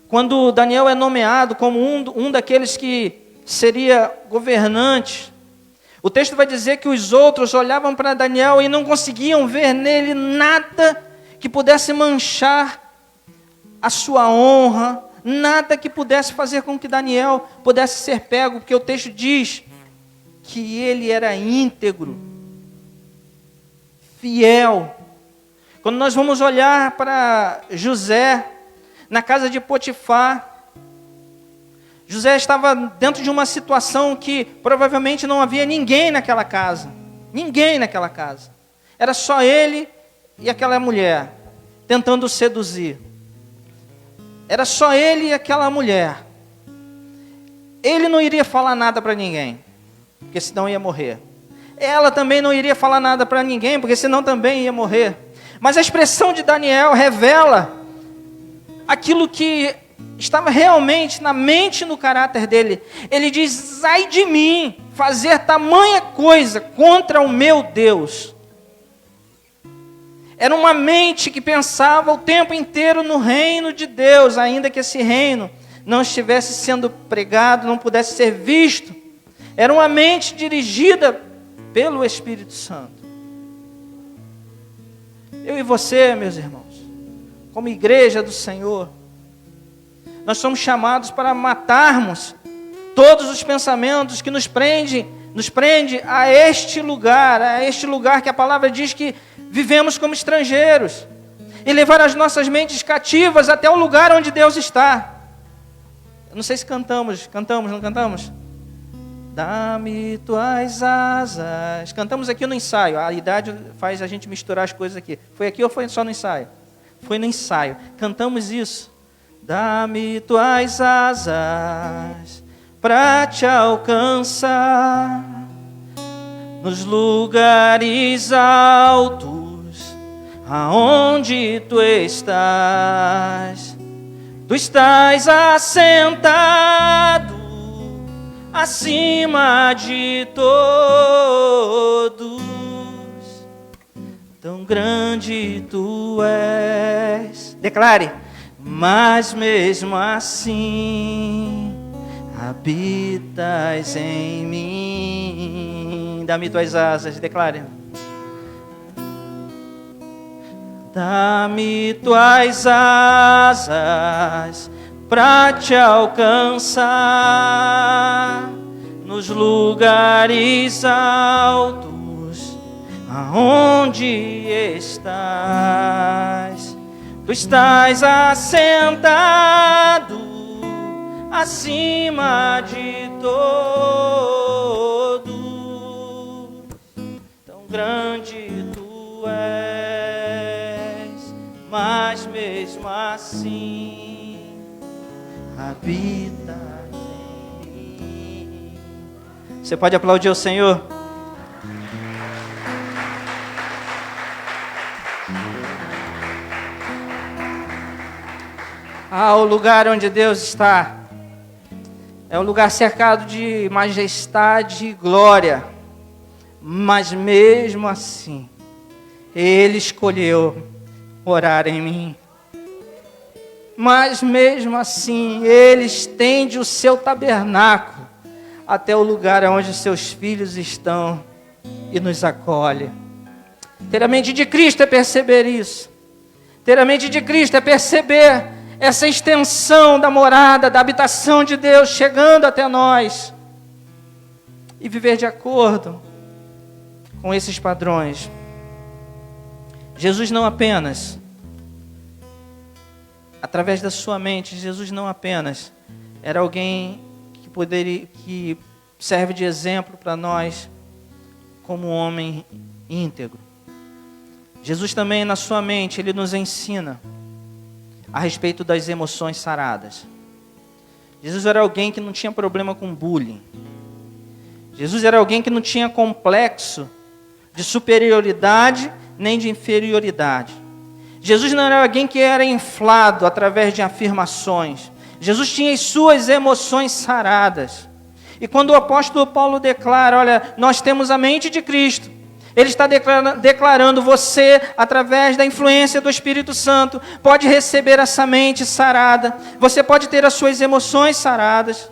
quando Daniel é nomeado como um daqueles que seria governante, o texto vai dizer que os outros olhavam para Daniel e não conseguiam ver nele nada que pudesse manchar a sua honra, nada que pudesse fazer com que Daniel pudesse ser pego, porque o texto diz que ele era íntegro, fiel. Quando nós vamos olhar para José, na casa de Potifar, José estava dentro de uma situação que provavelmente não havia ninguém naquela casa. Ninguém naquela casa. Era só ele e aquela mulher tentando seduzir. Era só ele e aquela mulher. Ele não iria falar nada para ninguém, porque senão ia morrer. Ela também não iria falar nada para ninguém, porque senão também ia morrer. Mas a expressão de Daniel revela aquilo que estava realmente na mente e no caráter dele. Ele diz: ai de mim fazer tamanha coisa contra o meu Deus. Era uma mente que pensava o tempo inteiro no reino de Deus, ainda que esse reino não estivesse sendo pregado, não pudesse ser visto. Era uma mente dirigida pelo Espírito Santo. Eu e você, meus irmãos, como igreja do Senhor, nós somos chamados para matarmos todos os pensamentos que nos prende a este lugar que a palavra diz que vivemos como estrangeiros, e levar as nossas mentes cativas até o lugar onde Deus está. Eu não sei se cantamos, não cantamos? Dá-me tuas asas. Cantamos aqui no ensaio, a idade faz a gente misturar as coisas aqui. Foi aqui ou foi só no ensaio? Foi no ensaio. Cantamos isso. Dá-me tuas asas para te alcançar nos lugares altos, aonde tu estás. Tu estás assentado acima de todos. Tão grande tu és. Declare. Mas mesmo assim habitas em mim. Dá-me tuas asas, declare. Dá-me tuas asas para te alcançar nos lugares altos, aonde estás. Tu estás assentado acima de todos. Tão grande tu és, mas mesmo assim habitas em mim. Você pode aplaudir o Senhor? O lugar onde Deus está é um lugar cercado de majestade e glória, mas mesmo assim Ele escolheu orar em mim. Mas mesmo assim Ele estende o seu tabernáculo até o lugar onde seus filhos estão e nos acolhe. Ter a mente de Cristo é perceber isso. Ter a mente de Cristo é perceber essa extensão da morada, da habitação de Deus chegando até nós. E viver de acordo com esses padrões. Jesus não apenas, através da sua mente, Jesus não apenas era alguém que serve de exemplo para nós como um homem íntegro. Jesus também, na sua mente, ele nos ensina a respeito das emoções saradas. Jesus era alguém que não tinha problema com bullying. Jesus era alguém que não tinha complexo de superioridade nem de inferioridade. Jesus não era alguém que era inflado através de afirmações. Jesus tinha as suas emoções saradas. E quando o apóstolo Paulo declara, olha, nós temos a mente de Cristo, ele está declarando, você, através da influência do Espírito Santo, pode receber essa mente sarada, você pode ter as suas emoções saradas.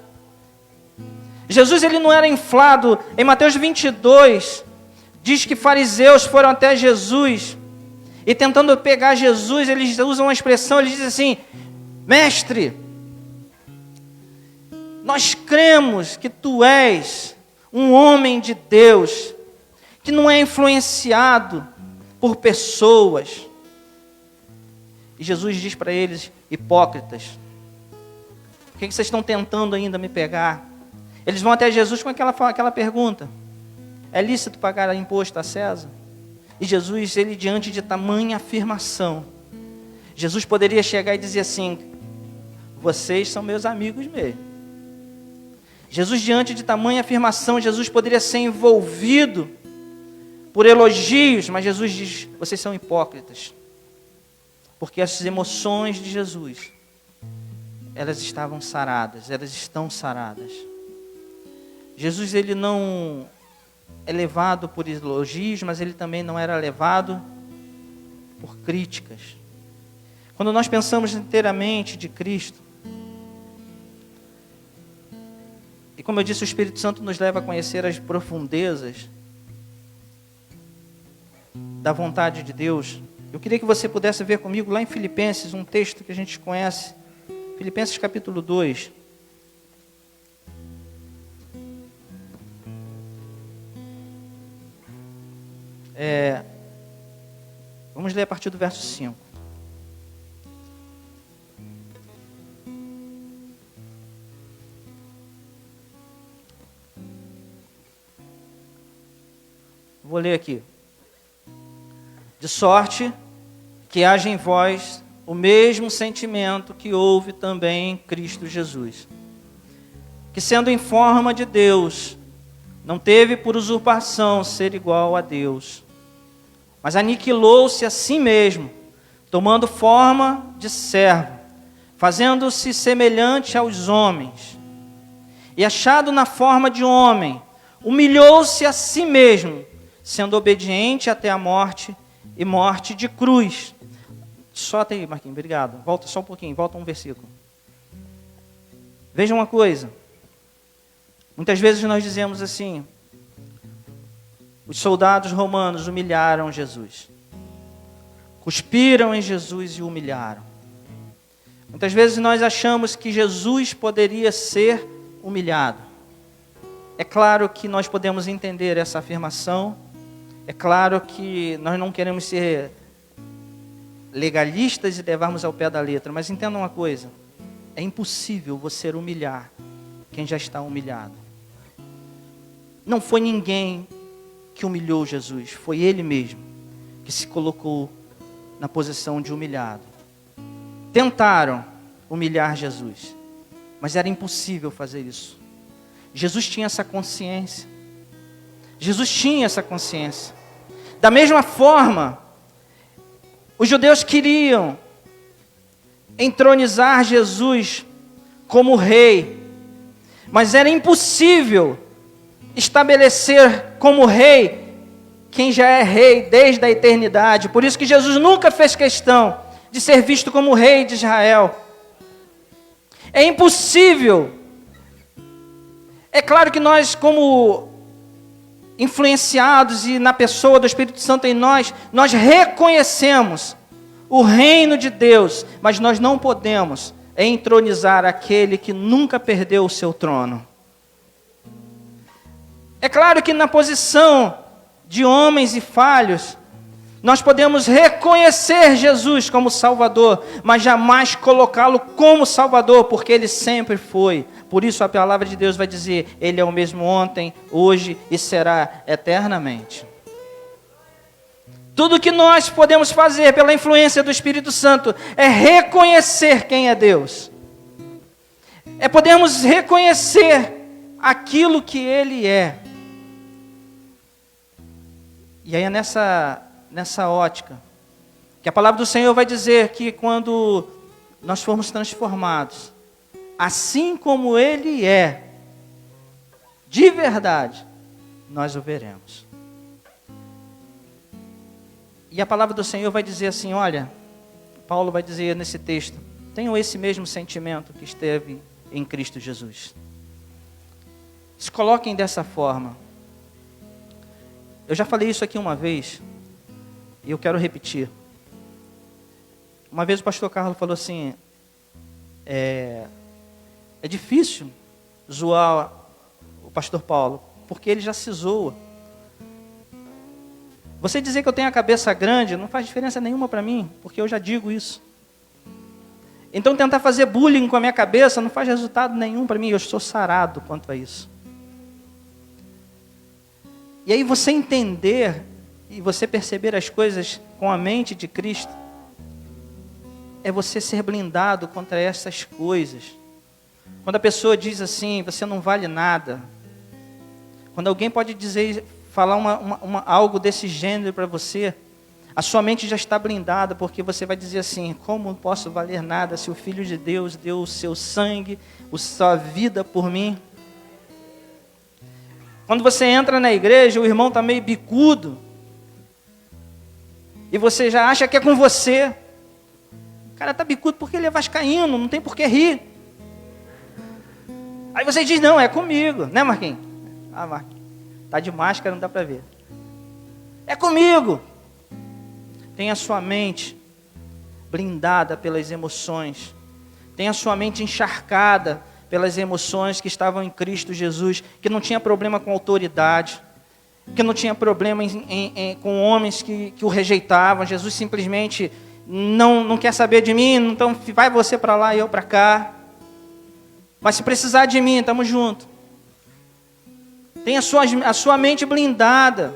Jesus, ele não era inflado. Em Mateus 22, diz que fariseus foram até Jesus, e tentando pegar Jesus, eles usam uma expressão, eles dizem assim, mestre, nós cremos que tu és um homem de Deus, que não é influenciado por pessoas. E Jesus diz para eles, hipócritas, por que vocês estão tentando ainda me pegar? Eles vão até Jesus com aquela pergunta, é lícito pagar imposto a César? E Jesus, ele diante de tamanha afirmação, Jesus poderia chegar e dizer assim, vocês são meus amigos mesmo. Jesus, diante de tamanha afirmação, Jesus poderia ser envolvido por elogios, mas Jesus diz, vocês são hipócritas. Porque as emoções de Jesus, elas estavam saradas, elas estão saradas. Jesus, ele não é levado por elogios, mas ele também não era levado por críticas. Quando nós pensamos inteiramente de Cristo, e como eu disse, o Espírito Santo nos leva a conhecer as profundezas da vontade de Deus. Eu queria que você pudesse ver comigo lá em Filipenses, um texto que a gente conhece, Filipenses capítulo 2. Vamos ler a partir do verso 5. Vou ler aqui. De sorte que haja em vós o mesmo sentimento que houve também em Cristo Jesus, que sendo em forma de Deus, não teve por usurpação ser igual a Deus, mas aniquilou-se a si mesmo, tomando forma de servo, fazendo-se semelhante aos homens, e achado na forma de homem, humilhou-se a si mesmo, sendo obediente até a morte e morte de cruz. Só até aí, Marquinhos, obrigado. Volta só um pouquinho, volta um versículo. Veja uma coisa. Muitas vezes nós dizemos assim, os soldados romanos humilharam Jesus. Cuspiram em Jesus e o humilharam. Muitas vezes nós achamos que Jesus poderia ser humilhado. É claro que nós podemos entender essa afirmação. É claro que nós não queremos ser legalistas e levarmos ao pé da letra, mas entenda uma coisa, é impossível você humilhar quem já está humilhado. Não foi ninguém que humilhou Jesus, foi Ele mesmo que se colocou na posição de humilhado. Tentaram humilhar Jesus, mas era impossível fazer isso. Jesus tinha essa consciência. Jesus tinha essa consciência. Da mesma forma, os judeus queriam entronizar Jesus como rei, mas era impossível estabelecer como rei quem já é rei desde a eternidade. Por isso que Jesus nunca fez questão de ser visto como rei de Israel. É impossível. É claro que nós, como influenciados e na pessoa do Espírito Santo em nós, nós reconhecemos o reino de Deus, mas nós não podemos entronizar aquele que nunca perdeu o seu trono. É claro que na posição de homens e falhos, nós podemos reconhecer Jesus como Salvador, mas jamais colocá-lo como Salvador, porque Ele sempre foi. Por isso a palavra de Deus vai dizer, Ele é o mesmo ontem, hoje e será eternamente. Tudo que nós podemos fazer pela influência do Espírito Santo é reconhecer quem é Deus. É podermos reconhecer aquilo que Ele é. E aí é nessa ótica que a palavra do Senhor vai dizer que quando nós formos transformados, assim como Ele é, de verdade, nós o veremos. E a palavra do Senhor vai dizer assim, olha, Paulo vai dizer nesse texto, tenham esse mesmo sentimento que esteve em Cristo Jesus. Se coloquem dessa forma. Eu já falei isso aqui uma vez, e eu quero repetir. Uma vez o pastor Carlos falou assim, é difícil zoar o pastor Paulo, porque ele já se zoa. Você dizer que eu tenho a cabeça grande não faz diferença nenhuma para mim, porque eu já digo isso. Então tentar fazer bullying com a minha cabeça não faz resultado nenhum para mim, eu sou sarado quanto a isso. E aí você entender e você perceber as coisas com a mente de Cristo, é você ser blindado contra essas coisas. Quando a pessoa diz assim, você não vale nada. Quando alguém pode dizer, falar algo desse gênero para você, a sua mente já está blindada, porque você vai dizer assim, como posso valer nada se o Filho de Deus deu o seu sangue, a sua vida por mim? Quando você entra na igreja, o irmão está meio bicudo, e você já acha que é com você. O cara está bicudo porque ele é vascaíno, não tem por que rir. Aí você diz, não, é comigo, né, Marquinhos? Ah, Marquinhos, está de máscara, não dá para ver. É comigo. Tenha a sua mente blindada pelas emoções. Tenha a sua mente encharcada pelas emoções que estavam em Cristo Jesus, que não tinha problema com autoridade, que não tinha problema com homens que o rejeitavam. Jesus simplesmente não quer saber de mim, então vai você para lá e eu para cá. Mas se precisar de mim, estamos juntos. Tenha a sua mente blindada.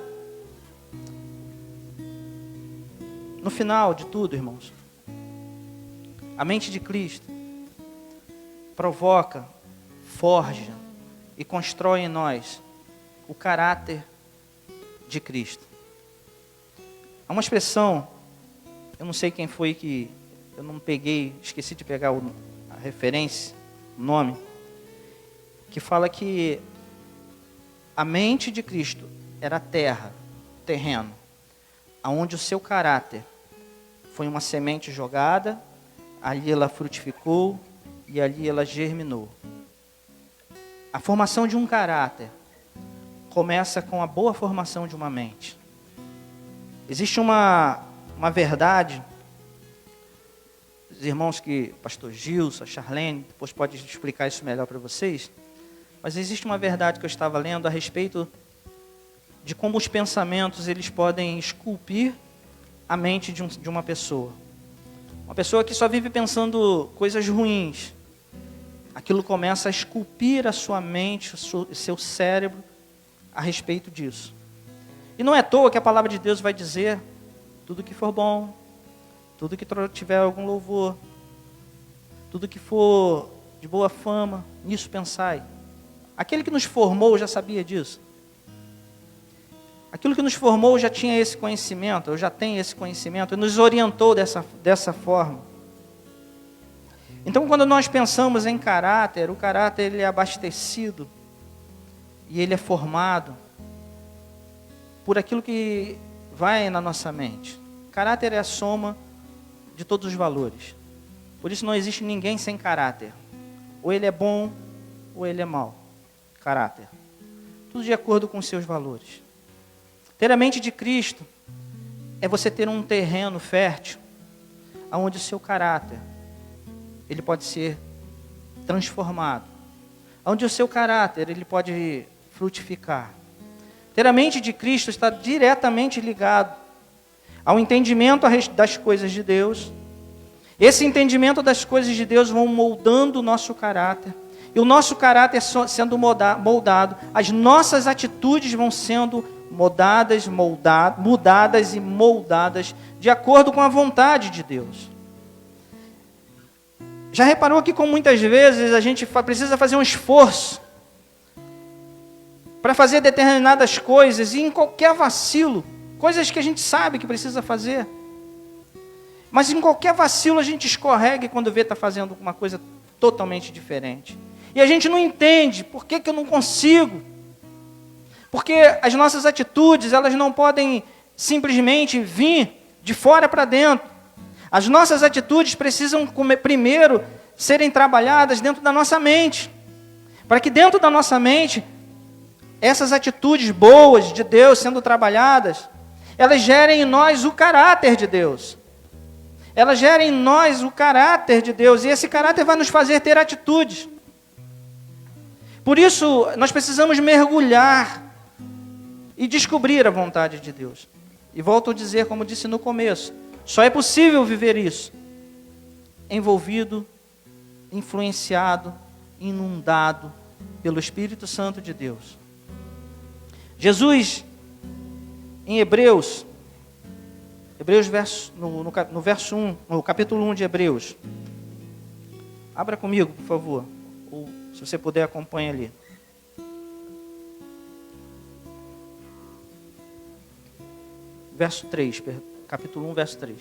No final de tudo, irmãos, a mente de Cristo provoca, forja e constrói em nós o caráter de Cristo. Há uma expressão, eu não sei quem foi que, eu não peguei, esqueci de pegar a referência, o nome, que fala que a mente de Cristo era a terra, o terreno, onde o seu caráter foi uma semente jogada, ali ela frutificou e ali ela germinou. A formação de um caráter começa com a boa formação de uma mente. Existe uma verdade, os irmãos que, pastor Gilson, a Charlene, depois pode explicar isso melhor para vocês, mas existe uma verdade que eu estava lendo a respeito de como os pensamentos eles podem esculpir a mente de uma pessoa. Uma pessoa que só vive pensando coisas ruins, aquilo começa a esculpir a sua mente, o seu cérebro a respeito disso. E não é à toa que a palavra de Deus vai dizer, tudo que for bom, tudo que tiver algum louvor, tudo que for de boa fama, nisso pensai. Aquele que nos formou já sabia disso. Aquilo que nos formou já tinha esse conhecimento, eu já tenho esse conhecimento, e nos orientou dessa forma. Então, quando nós pensamos em caráter, o caráter ele é abastecido e ele é formado por aquilo que vai na nossa mente. Caráter é a soma de todos os valores. Por isso não existe ninguém sem caráter. Ou ele é bom, ou ele é mau. Caráter. Tudo de acordo com os seus valores. Ter a mente de Cristo é você ter um terreno fértil, onde o seu caráter ele pode ser transformado, onde o seu caráter ele pode frutificar. Ter a mente de Cristo está diretamente ligado ao entendimento das coisas de Deus. Esse entendimento das coisas de Deus vão moldando o nosso caráter. E o nosso caráter sendo moldado, as nossas atitudes vão sendo mudadas e moldadas de acordo com a vontade de Deus. Já reparou que como muitas vezes a gente precisa fazer um esforço para fazer determinadas coisas e em qualquer vacilo, coisas que a gente sabe que precisa fazer, mas em qualquer vacilo a gente escorrega e quando vê está fazendo uma coisa totalmente diferente. E a gente não entende por que eu não consigo. Porque as nossas atitudes, elas não podem simplesmente vir de fora para dentro. As nossas atitudes precisam primeiro serem trabalhadas dentro da nossa mente. Para que dentro da nossa mente, essas atitudes boas de Deus sendo trabalhadas, elas gerem em nós o caráter de Deus. Elas gerem em nós o caráter de Deus. E esse caráter vai nos fazer ter atitudes. Por isso, nós precisamos mergulhar e descobrir a vontade de Deus. E volto a dizer, como disse no começo, só é possível viver isso envolvido, influenciado, inundado pelo Espírito Santo de Deus. Jesus, em Hebreus no verso 1, no capítulo 1 de Hebreus. Abra comigo, por favor. Ou, se você puder, acompanhe ali. Verso 3, capítulo 1, verso 3.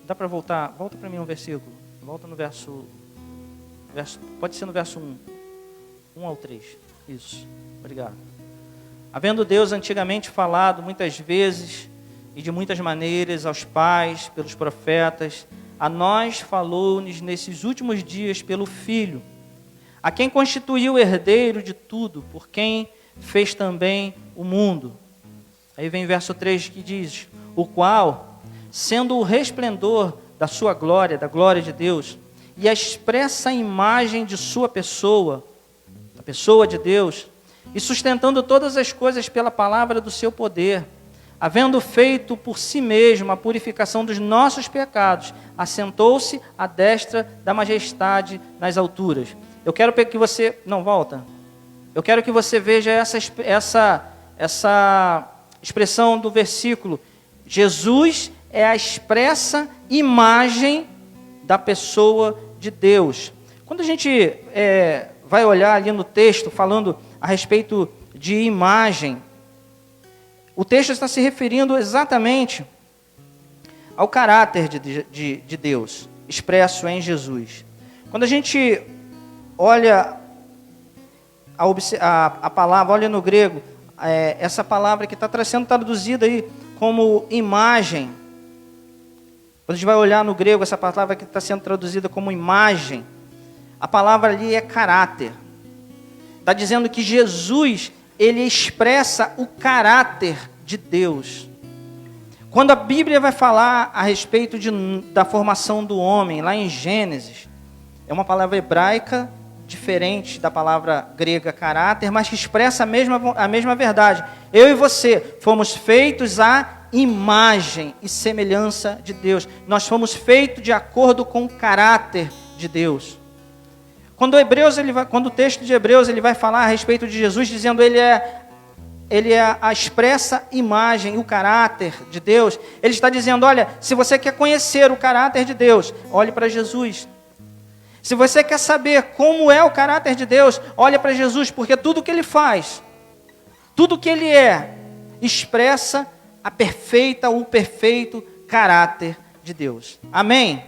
Dá para voltar? Volta para mim um versículo. Volta no verso, pode ser no verso 1 ao 3. Isso, obrigado. Havendo Deus antigamente falado muitas vezes e de muitas maneiras aos pais, pelos profetas, a nós falou-nos nesses últimos dias pelo Filho, a quem constituiu herdeiro de tudo, por quem fez também o mundo. Aí vem o verso 3 que diz, o qual, sendo o resplendor da sua glória, da glória de Deus, e a expressa imagem de sua pessoa, da pessoa de Deus, e sustentando todas as coisas pela palavra do seu poder, havendo feito por si mesmo a purificação dos nossos pecados, assentou-se à destra da majestade nas alturas. Eu quero que você... Não, volta. Eu quero que você veja essa expressão do versículo. Jesus é a expressa imagem da pessoa de Deus. Quando a gente vai olhar ali no texto, falando a respeito de imagem, o texto está se referindo exatamente ao caráter de Deus, expresso em Jesus. Quando a gente olha a palavra, olha no grego, essa palavra que está sendo traduzida aí como imagem. Quando a gente vai olhar no grego, essa palavra que está sendo traduzida como imagem, a palavra ali é caráter. Está dizendo que Jesus, ele expressa o caráter de Deus. Quando a Bíblia vai falar a respeito da formação do homem, lá em Gênesis, é uma palavra hebraica, diferente da palavra grega caráter, mas que expressa a mesma verdade. Eu e você fomos feitos à imagem e semelhança de Deus. Nós fomos feitos de acordo com o caráter de Deus. Quando o texto de Hebreus ele vai falar a respeito de Jesus, dizendo ele é a expressa imagem, o caráter de Deus, ele está dizendo, olha, se você quer conhecer o caráter de Deus, olhe para Jesus. Se você quer saber como é o caráter de Deus, olhe para Jesus, porque tudo que ele faz, tudo que ele é, expressa o perfeito caráter de Deus. Amém?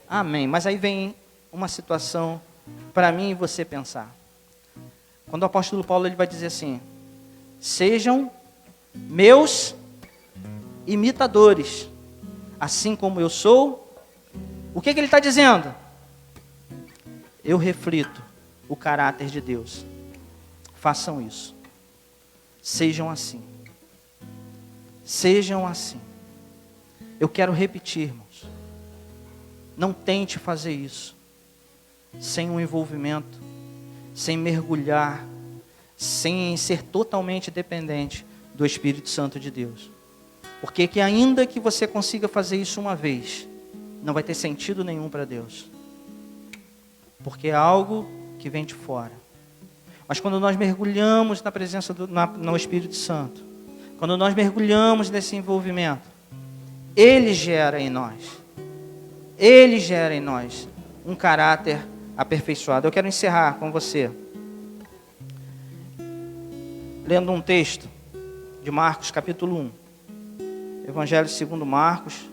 Amém. Mas aí vem uma situação para mim e você pensar. Quando o apóstolo Paulo ele vai dizer assim, sejam meus imitadores, assim como eu sou O que ele está dizendo? Eu reflito o caráter de Deus. Façam isso. Sejam assim. Sejam assim. Eu quero repetir, irmãos. Não tente fazer isso sem um envolvimento, sem mergulhar, sem ser totalmente dependente do Espírito Santo de Deus. Porque que ainda que você consiga fazer isso uma vez, não vai ter sentido nenhum para Deus. Porque é algo que vem de fora. Mas quando nós mergulhamos na presença no Espírito Santo, quando nós mergulhamos nesse envolvimento, Ele gera em nós um caráter aperfeiçoado. Eu quero encerrar com você, lendo um texto de Marcos, capítulo 1. Evangelho segundo Marcos,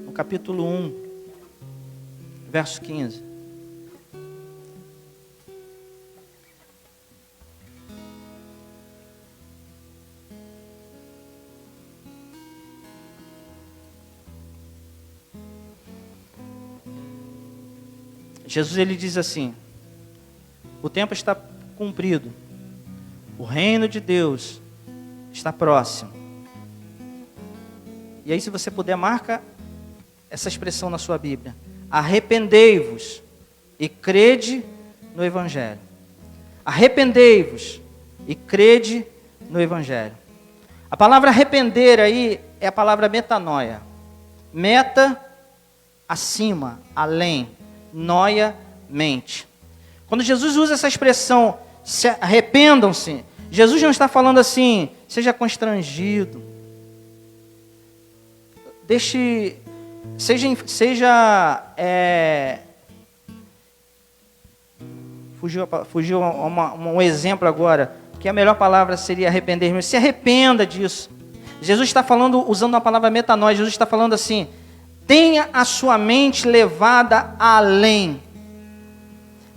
no capítulo 1, verso 15. Jesus, ele diz assim: o tempo está cumprido, o reino de Deus está próximo. E aí, se você puder, marca essa expressão na sua Bíblia: arrependei-vos e crede no Evangelho. Arrependei-vos e crede no Evangelho. A palavra arrepender aí é a palavra metanoia. Meta, acima, além. Noia, mente. Quando Jesus usa essa expressão, arrependam-se, Jesus não está falando assim, seja constrangido, fugiu um exemplo agora, que a melhor palavra seria arrepender, mas se arrependa disso. Jesus está falando, usando a palavra metanoia, Jesus está falando assim: tenha a sua mente levada além.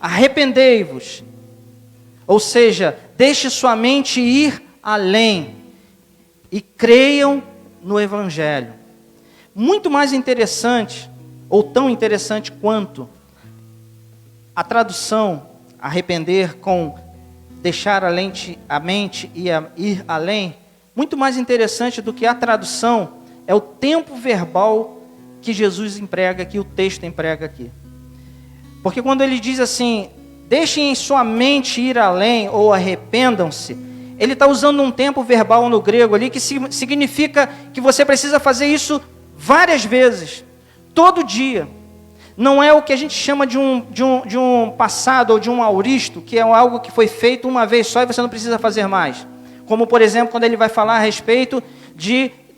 Arrependei-vos. Ou seja, deixe sua mente ir além. E creiam no Evangelho. Muito mais interessante, ou tão interessante quanto a tradução arrepender com deixar a mente e ir além, muito mais interessante do que a tradução é o tempo verbal que Jesus emprega aqui, o texto emprega aqui. Porque quando ele diz assim, deixem sua mente ir além, ou arrependam-se, ele está usando um tempo verbal no grego ali, que significa que você precisa fazer isso várias vezes, todo dia. Não é o que a gente chama de um passado, ou de um auristo, que é algo que foi feito uma vez só e você não precisa fazer mais. Como, por exemplo, quando ele vai falar a respeito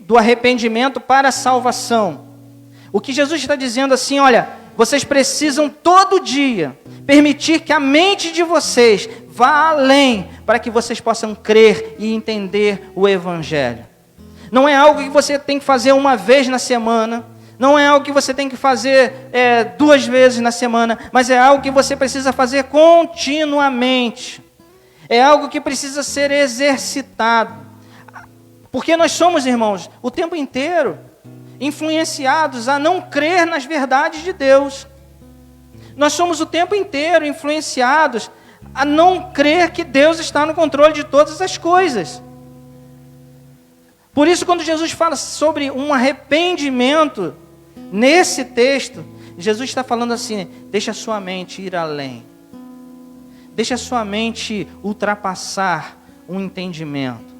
do arrependimento para a salvação. O que Jesus está dizendo assim, olha, vocês precisam todo dia permitir que a mente de vocês vá além, para que vocês possam crer e entender o Evangelho. Não é algo que você tem que fazer uma vez na semana, não é algo que você tem que fazer 2 vezes na semana, mas é algo que você precisa fazer continuamente. É algo que precisa ser exercitado. Porque nós somos, irmãos, o tempo inteiro influenciados a não crer nas verdades de Deus. Nós somos o tempo inteiro influenciados a não crer que Deus está no controle de todas as coisas. Por isso, quando Jesus fala sobre um arrependimento, nesse texto, Jesus está falando assim, deixa a sua mente ir além. Deixa a sua mente ultrapassar um entendimento.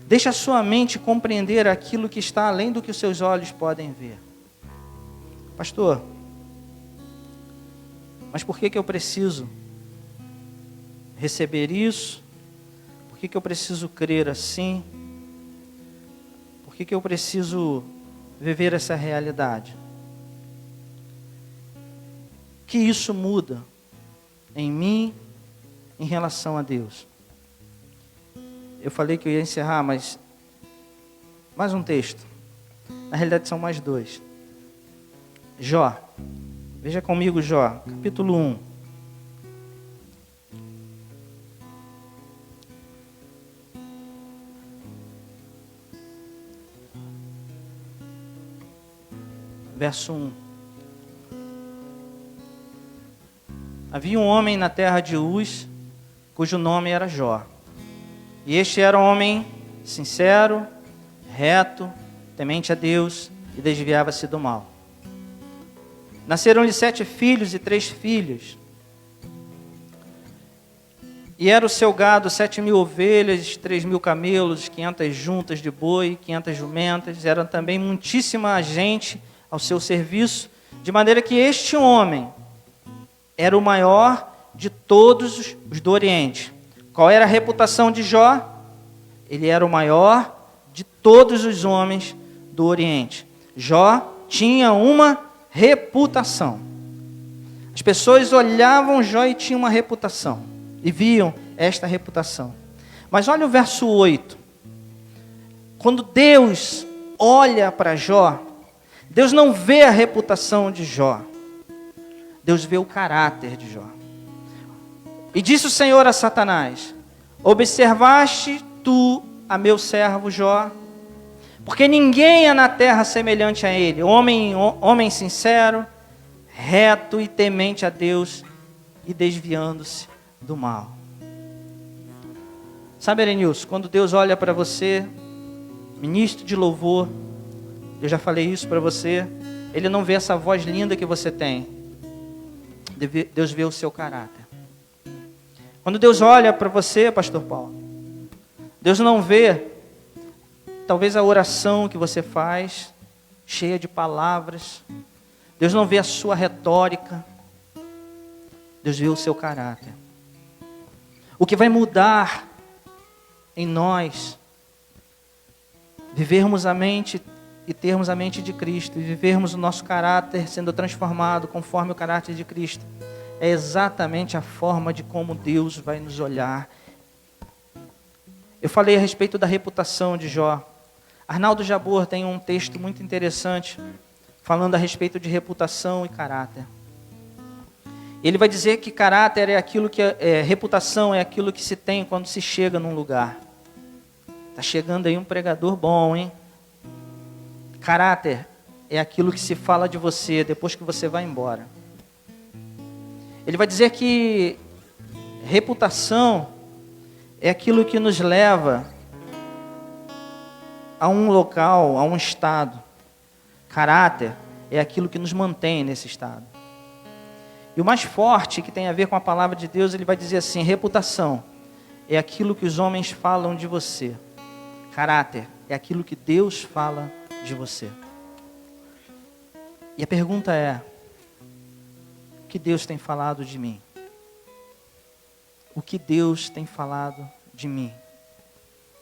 Deixa a sua mente compreender aquilo que está além do que os seus olhos podem ver. Pastor, mas por que eu preciso receber isso? Por que eu preciso crer assim? Por que eu preciso viver essa realidade? Que isso muda em mim em relação a Deus? Eu falei que eu ia encerrar, mas mais um texto. Na realidade são mais 2. Jó. Veja comigo Jó, capítulo 1. Verso 1. havia um homem na terra de Uz, cujo nome era Jó. E este era um homem sincero, reto, temente a Deus e desviava-se do mal. Nasceram-lhe 7 filhos e 3 filhas. E era o seu gado 7.000 ovelhas, 3.000 camelos, 500 juntas de boi, 500 jumentas. Era também muitíssima gente ao seu serviço, de maneira que este homem era o maior de todos os do Oriente. Qual era a reputação de Jó? Ele era o maior de todos os homens do Oriente. Jó tinha uma reputação. As pessoas olhavam Jó e tinham uma reputação. E viam esta reputação. Mas olha o verso 8. Quando Deus olha para Jó, Deus não vê a reputação de Jó. Deus vê o caráter de Jó. E disse o Senhor a Satanás: observaste tu a meu servo Jó? Porque ninguém há na terra semelhante a ele, homem sincero, reto e temente a Deus e desviando-se do mal. Sabe, Erenilson, quando Deus olha para você, ministro de louvor, eu já falei isso para você, Ele não vê essa voz linda que você tem. Deus vê o seu caráter. Quando Deus olha para você, pastor Paulo, Deus não vê talvez a oração que você faz, cheia de palavras. Deus não vê a sua retórica. Deus vê o seu caráter. O que vai mudar em nós, vivermos a mente e termos a mente de Cristo, e vivermos o nosso caráter sendo transformado conforme o caráter de Cristo, é exatamente a forma de como Deus vai nos olhar. Eu falei a respeito da reputação de Jó. Arnaldo Jabor tem um texto muito interessante, falando a respeito de reputação e caráter. Ele vai dizer que caráter é aquilo que reputação é aquilo que se tem quando se chega num lugar. Tá chegando aí um pregador bom, hein? Caráter é aquilo que se fala de você depois que você vai embora. Ele vai dizer que reputação é aquilo que nos leva a um local, a um estado. Caráter é aquilo que nos mantém nesse estado. E o mais forte, que tem a ver com a palavra de Deus, ele vai dizer assim: reputação é aquilo que os homens falam de você. Caráter é aquilo que Deus fala de você. E a pergunta é: o que Deus tem falado de mim? O que Deus tem falado de mim?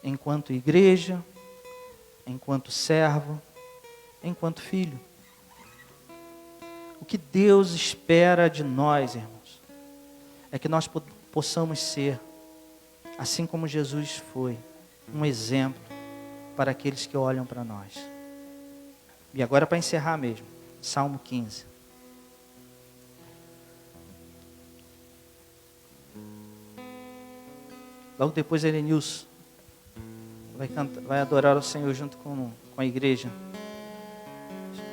Enquanto igreja, enquanto servo, enquanto filho. O que Deus espera de nós, irmãos, é que nós possamos ser, assim como Jesus foi, um exemplo para aqueles que olham para nós. E agora, para encerrar mesmo, Salmo 15. Logo depois, Erenilson vai adorar o Senhor junto com a igreja.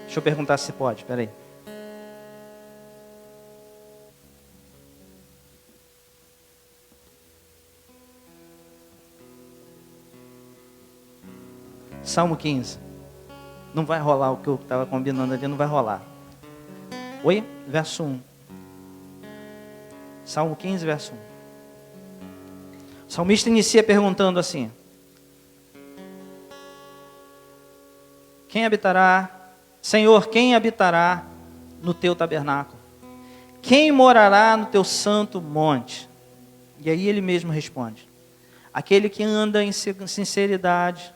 Deixa eu perguntar se pode, espera aí. Salmo 15. Não vai rolar o que eu estava combinando ali, não vai rolar. Oi? Verso 1. Salmo 15, verso 1. O salmista inicia perguntando assim: Senhor, quem habitará no teu tabernáculo? Quem morará no teu santo monte? E aí ele mesmo responde: aquele que anda em sinceridade,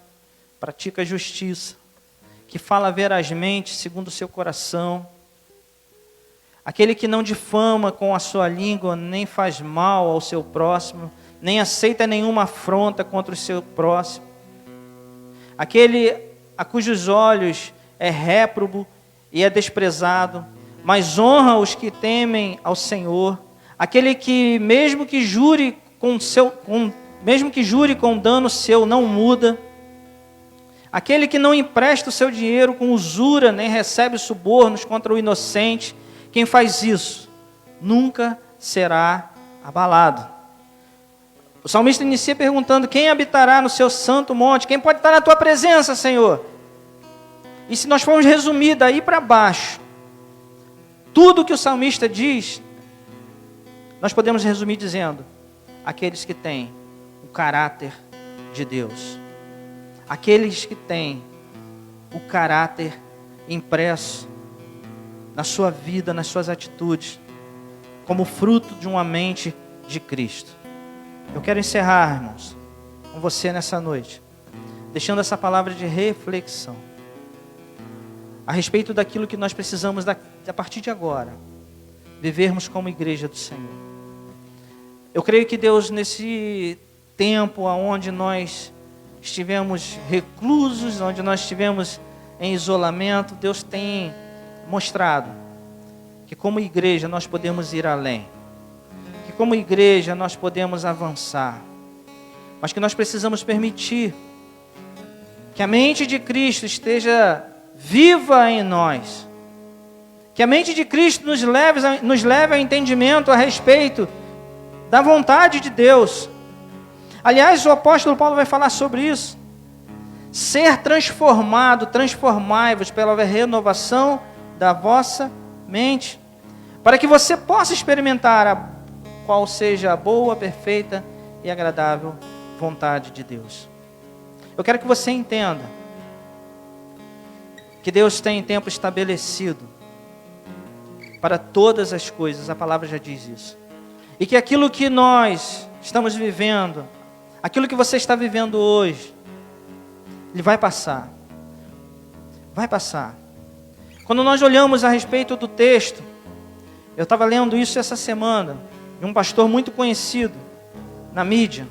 pratica justiça, que fala verazmente segundo o seu coração, aquele que não difama com a sua língua, nem faz mal ao seu próximo, nem aceita nenhuma afronta contra o seu próximo, aquele a cujos olhos é réprobo e é desprezado, mas honra os que temem ao Senhor, aquele que mesmo que jure com dano seu não muda, aquele que não empresta o seu dinheiro com usura, nem recebe subornos contra o inocente. Quem faz isso nunca será abalado. O salmista inicia perguntando: quem habitará no seu santo monte? Quem pode estar na tua presença, Senhor? E se nós formos resumir daí para baixo, tudo que o salmista diz, nós podemos resumir dizendo: aqueles que têm o caráter de Deus. Aqueles que têm o caráter impresso na sua vida, nas suas atitudes, como fruto de uma mente de Cristo. Eu quero encerrar, irmãos, com você nessa noite, deixando essa palavra de reflexão a respeito daquilo que nós precisamos a partir de agora vivermos como igreja do Senhor. Eu creio que Deus, nesse tempo onde nós estivemos reclusos, onde nós estivemos em isolamento, Deus tem mostrado que como igreja nós podemos ir além, que como igreja nós podemos avançar, mas que nós precisamos permitir que a mente de Cristo esteja viva em nós, que a mente de Cristo nos leve ao entendimento a respeito da vontade de Deus. Aliás, o apóstolo Paulo vai falar sobre isso. Ser transformado, transformai-vos pela renovação da vossa mente, para que você possa experimentar qual seja a boa, perfeita e agradável vontade de Deus. Eu quero que você entenda que Deus tem tempo estabelecido para todas as coisas, a palavra já diz isso. E que aquilo que nós estamos vivendo, aquilo que você está vivendo hoje, ele vai passar. Vai passar. Quando nós olhamos a respeito do texto, eu estava lendo isso essa semana, de um pastor muito conhecido na mídia,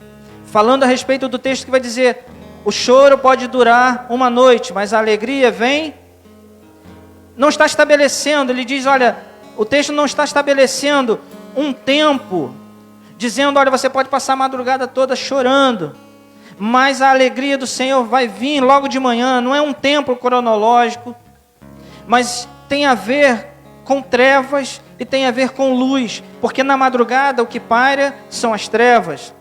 falando a respeito do texto que vai dizer: o choro pode durar uma noite, mas a alegria vem. Não está estabelecendo, ele diz, olha, o texto não está estabelecendo um tempo, dizendo, olha, você pode passar a madrugada toda chorando, mas a alegria do Senhor vai vir logo de manhã. Não é um tempo cronológico, mas tem a ver com trevas e tem a ver com luz, porque na madrugada o que paira são as trevas,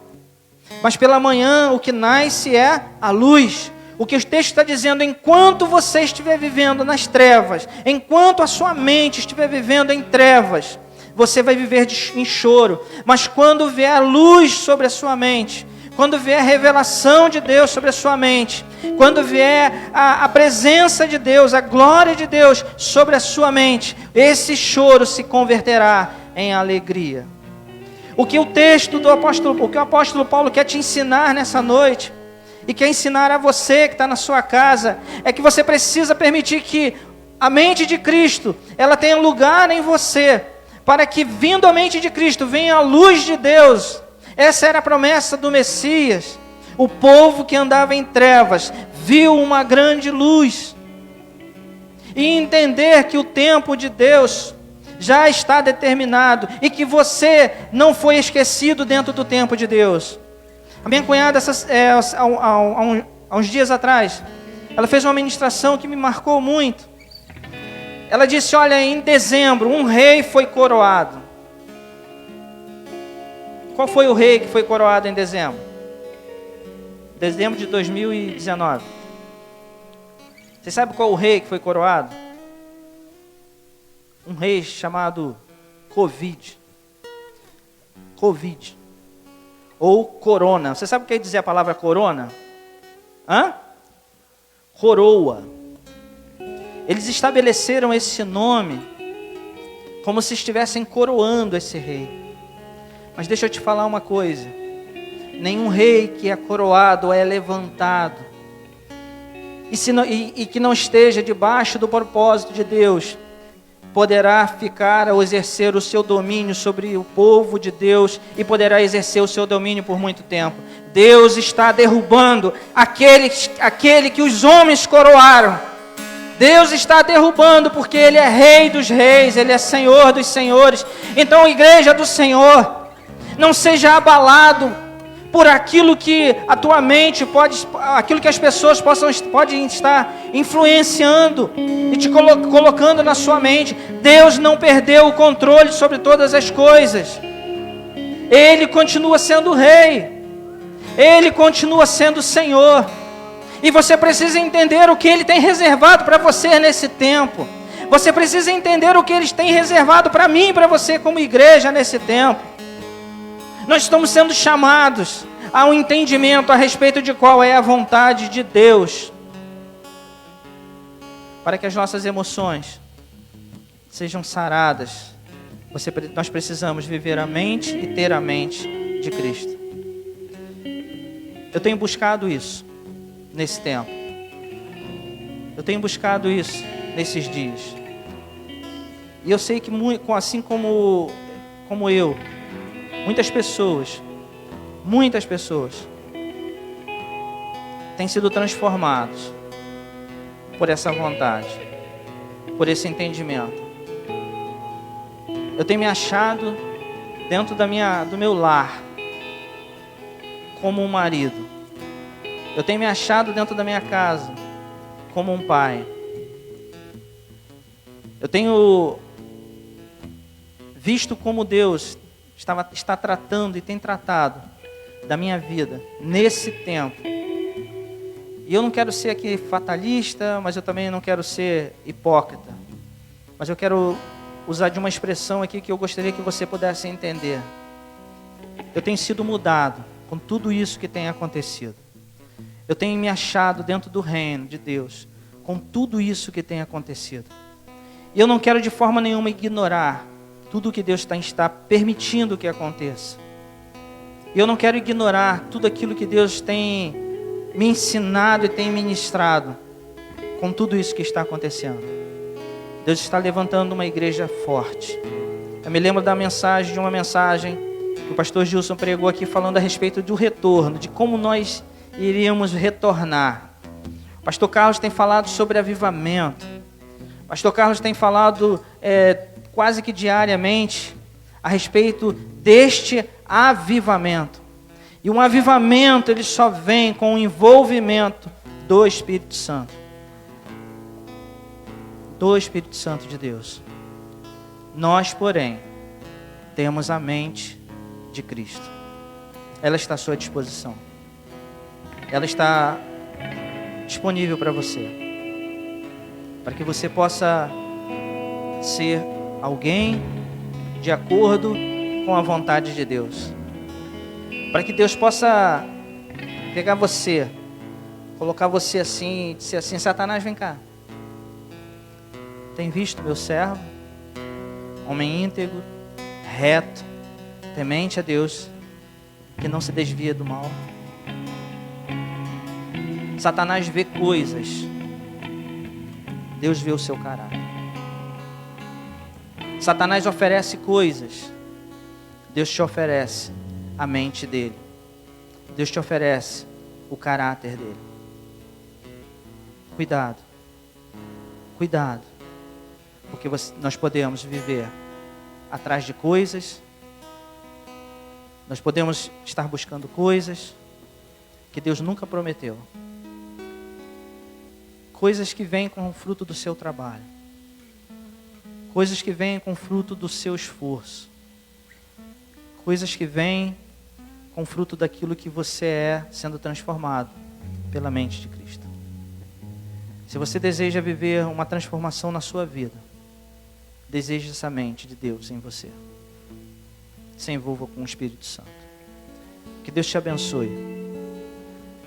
mas pela manhã o que nasce é a luz. O que o texto está dizendo: enquanto você estiver vivendo nas trevas, enquanto a sua mente estiver vivendo em trevas, você vai viver em choro, mas quando vier a luz sobre a sua mente, quando vier a revelação de Deus sobre a sua mente, quando vier a presença de Deus, a glória de Deus sobre a sua mente, esse choro se converterá em alegria. O que o apóstolo Paulo quer te ensinar nessa noite, e quer ensinar a você que está na sua casa, é que você precisa permitir que a mente de Cristo, ela tenha lugar em você, para que vindo a mente de Cristo, venha a luz de Deus. Essa era a promessa do Messias. O povo que andava em trevas viu uma grande luz. E entender que o tempo de Deus já está determinado e que você não foi esquecido dentro do tempo de Deus. A minha cunhada, há uns dias atrás, ela fez uma ministração que me marcou muito. Ela disse, olha, em dezembro, um rei foi coroado. Qual foi o rei que foi coroado em dezembro? Dezembro de 2019. Você sabe qual o rei que foi coroado? Um rei chamado Covid. Ou corona. Você sabe o que quer dizer a palavra corona? Coroa. Eles estabeleceram esse nome como se estivessem coroando esse rei. Mas deixa eu te falar uma coisa: nenhum rei que é coroado é levantado, e que não esteja debaixo do propósito de Deus, poderá ficar ou exercer o seu domínio sobre o povo de Deus, e poderá exercer o seu domínio por muito tempo. Deus está derrubando aquele que os homens coroaram. Deus está derrubando, porque Ele é Rei dos reis, Ele é Senhor dos senhores. Então, igreja do Senhor, não seja abalado por aquilo que a tua mente aquilo que as pessoas podem estar influenciando e te colocando na sua mente. Deus não perdeu o controle sobre todas as coisas. Ele continua sendo Rei. Ele continua sendo Senhor. E você precisa entender o que Ele tem reservado para você nesse tempo. Você precisa entender o que Ele tem reservado para mim e para você como igreja nesse tempo. Nós estamos sendo chamados a um entendimento a respeito de qual é a vontade de Deus, para que as nossas emoções sejam saradas. Nós precisamos viver a mente e ter a mente de Cristo. Eu tenho buscado isso nesse tempo. Eu tenho buscado isso nesses dias. E eu sei que, assim como eu, muitas pessoas têm sido transformados por essa vontade, por esse entendimento. Eu tenho me achado dentro do meu lar como um marido. Eu tenho me achado dentro da minha casa como um pai. Eu tenho visto como Deus está tratando e tem tratado da minha vida nesse tempo. E eu não quero ser aqui fatalista, mas eu também não quero ser hipócrita. Mas eu quero usar de uma expressão aqui que eu gostaria que você pudesse entender. Eu tenho sido mudado com tudo isso que tem acontecido. Eu tenho me achado dentro do reino de Deus com tudo isso que tem acontecido. E eu não quero de forma nenhuma ignorar tudo que Deus está permitindo que aconteça. E eu não quero ignorar tudo aquilo que Deus tem me ensinado e tem ministrado com tudo isso que está acontecendo. Deus está levantando uma igreja forte. Eu me lembro de uma mensagem que o pastor Gilson pregou aqui falando a respeito do retorno, de como nós iríamos retornar. O pastor Carlos tem falado sobre avivamento. O pastor Carlos tem falado quase que diariamente a respeito deste avivamento. E um avivamento, ele só vem com o envolvimento do Espírito Santo. Do Espírito Santo de Deus. Nós, porém, temos a mente de Cristo. Ela está à sua disposição. Ela está disponível para você. Para que você possa ser alguém de acordo com a vontade de Deus. Para que Deus possa pegar você, colocar você assim e dizer assim: Satanás, vem cá. Tem visto meu servo? Homem íntegro, reto, temente a Deus, que não se desvia do mal. Satanás vê coisas, Deus vê o seu caráter. Satanás oferece coisas, Deus te oferece a mente dele. Deus te oferece o caráter dele. Cuidado, cuidado, porque nós podemos viver atrás de coisas, nós podemos estar buscando coisas que Deus nunca prometeu. Coisas que vêm com o fruto do seu trabalho. Coisas que vêm com o fruto do seu esforço. Coisas que vêm com o fruto daquilo que você é sendo transformado pela mente de Cristo. Se você deseja viver uma transformação na sua vida, deseje essa mente de Deus em você. Se envolva com o Espírito Santo. Que Deus te abençoe.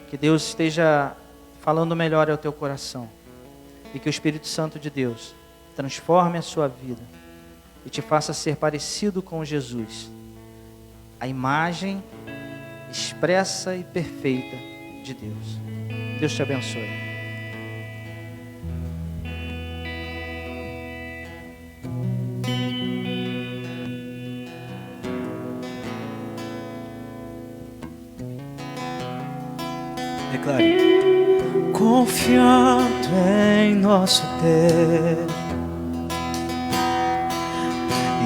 Que Deus esteja falando melhor ao teu coração. E que o Espírito Santo de Deus transforme a sua vida e te faça ser parecido com Jesus, a imagem expressa e perfeita de Deus. Deus te abençoe. Declare. Confiando em nosso Deus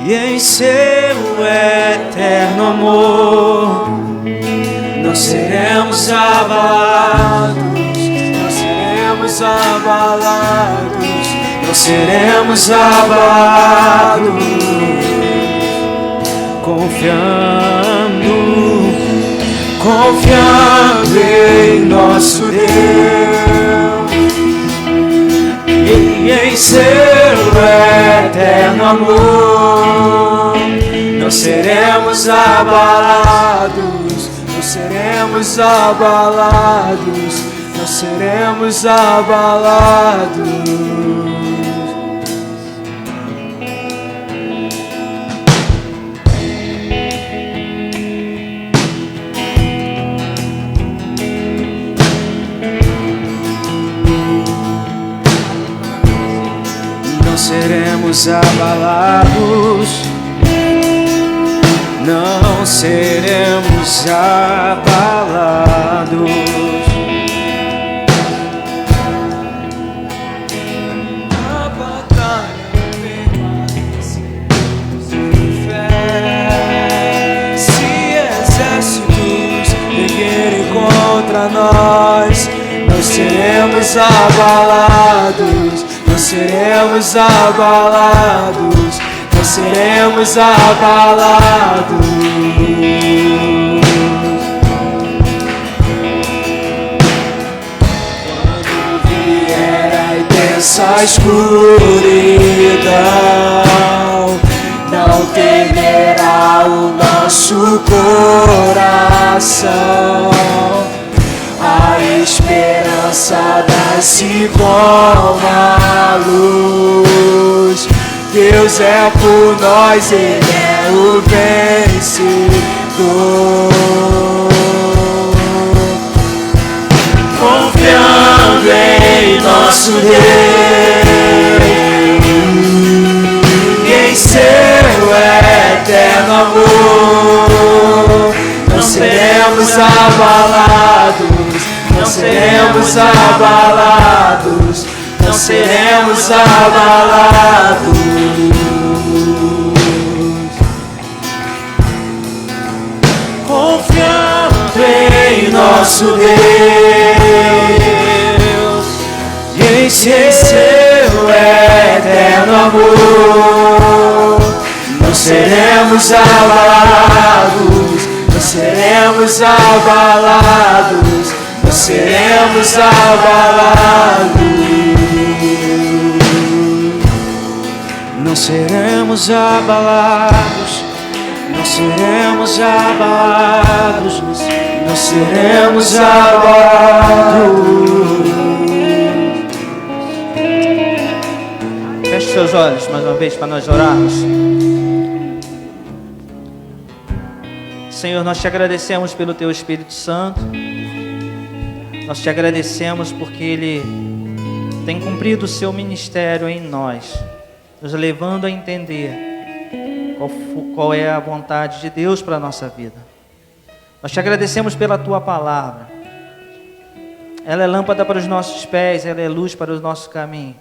e em seu eterno amor, não seremos abalados, não seremos abalados, não seremos abalados, confiando confiando em nosso Deus e em seu eterno amor. Não seremos abalados, não seremos abalados, não seremos abalados. Não seremos abalados, não seremos abalados. A batalha permanecemos em fé. Se exércitos vierem contra nós, não seremos abalados, não seremos abalados, não seremos abalados. Quando vier a intensa escuridão, não temerá o nosso coração. A esperança nasce como a luz. Deus é por nós, Ele é o vencedor. Confiando em nosso Deus e em seu eterno amor, não seremos abalados, não seremos abalados, não seremos abalados. Confiando em nosso Deus e em seu eterno amor, não seremos abalados, não seremos abalados, não seremos abalados. Não seremos abalados, não seremos abalados, não seremos abalados. Feche seus olhos mais uma vez para nós orarmos. Senhor, nós te agradecemos pelo Teu Espírito Santo. Nós te agradecemos porque Ele tem cumprido o Seu ministério em nós, nos levando a entender qual é a vontade de Deus para a nossa vida. Nós te agradecemos pela Tua palavra. Ela é lâmpada para os nossos pés, ela é luz para o nosso caminho.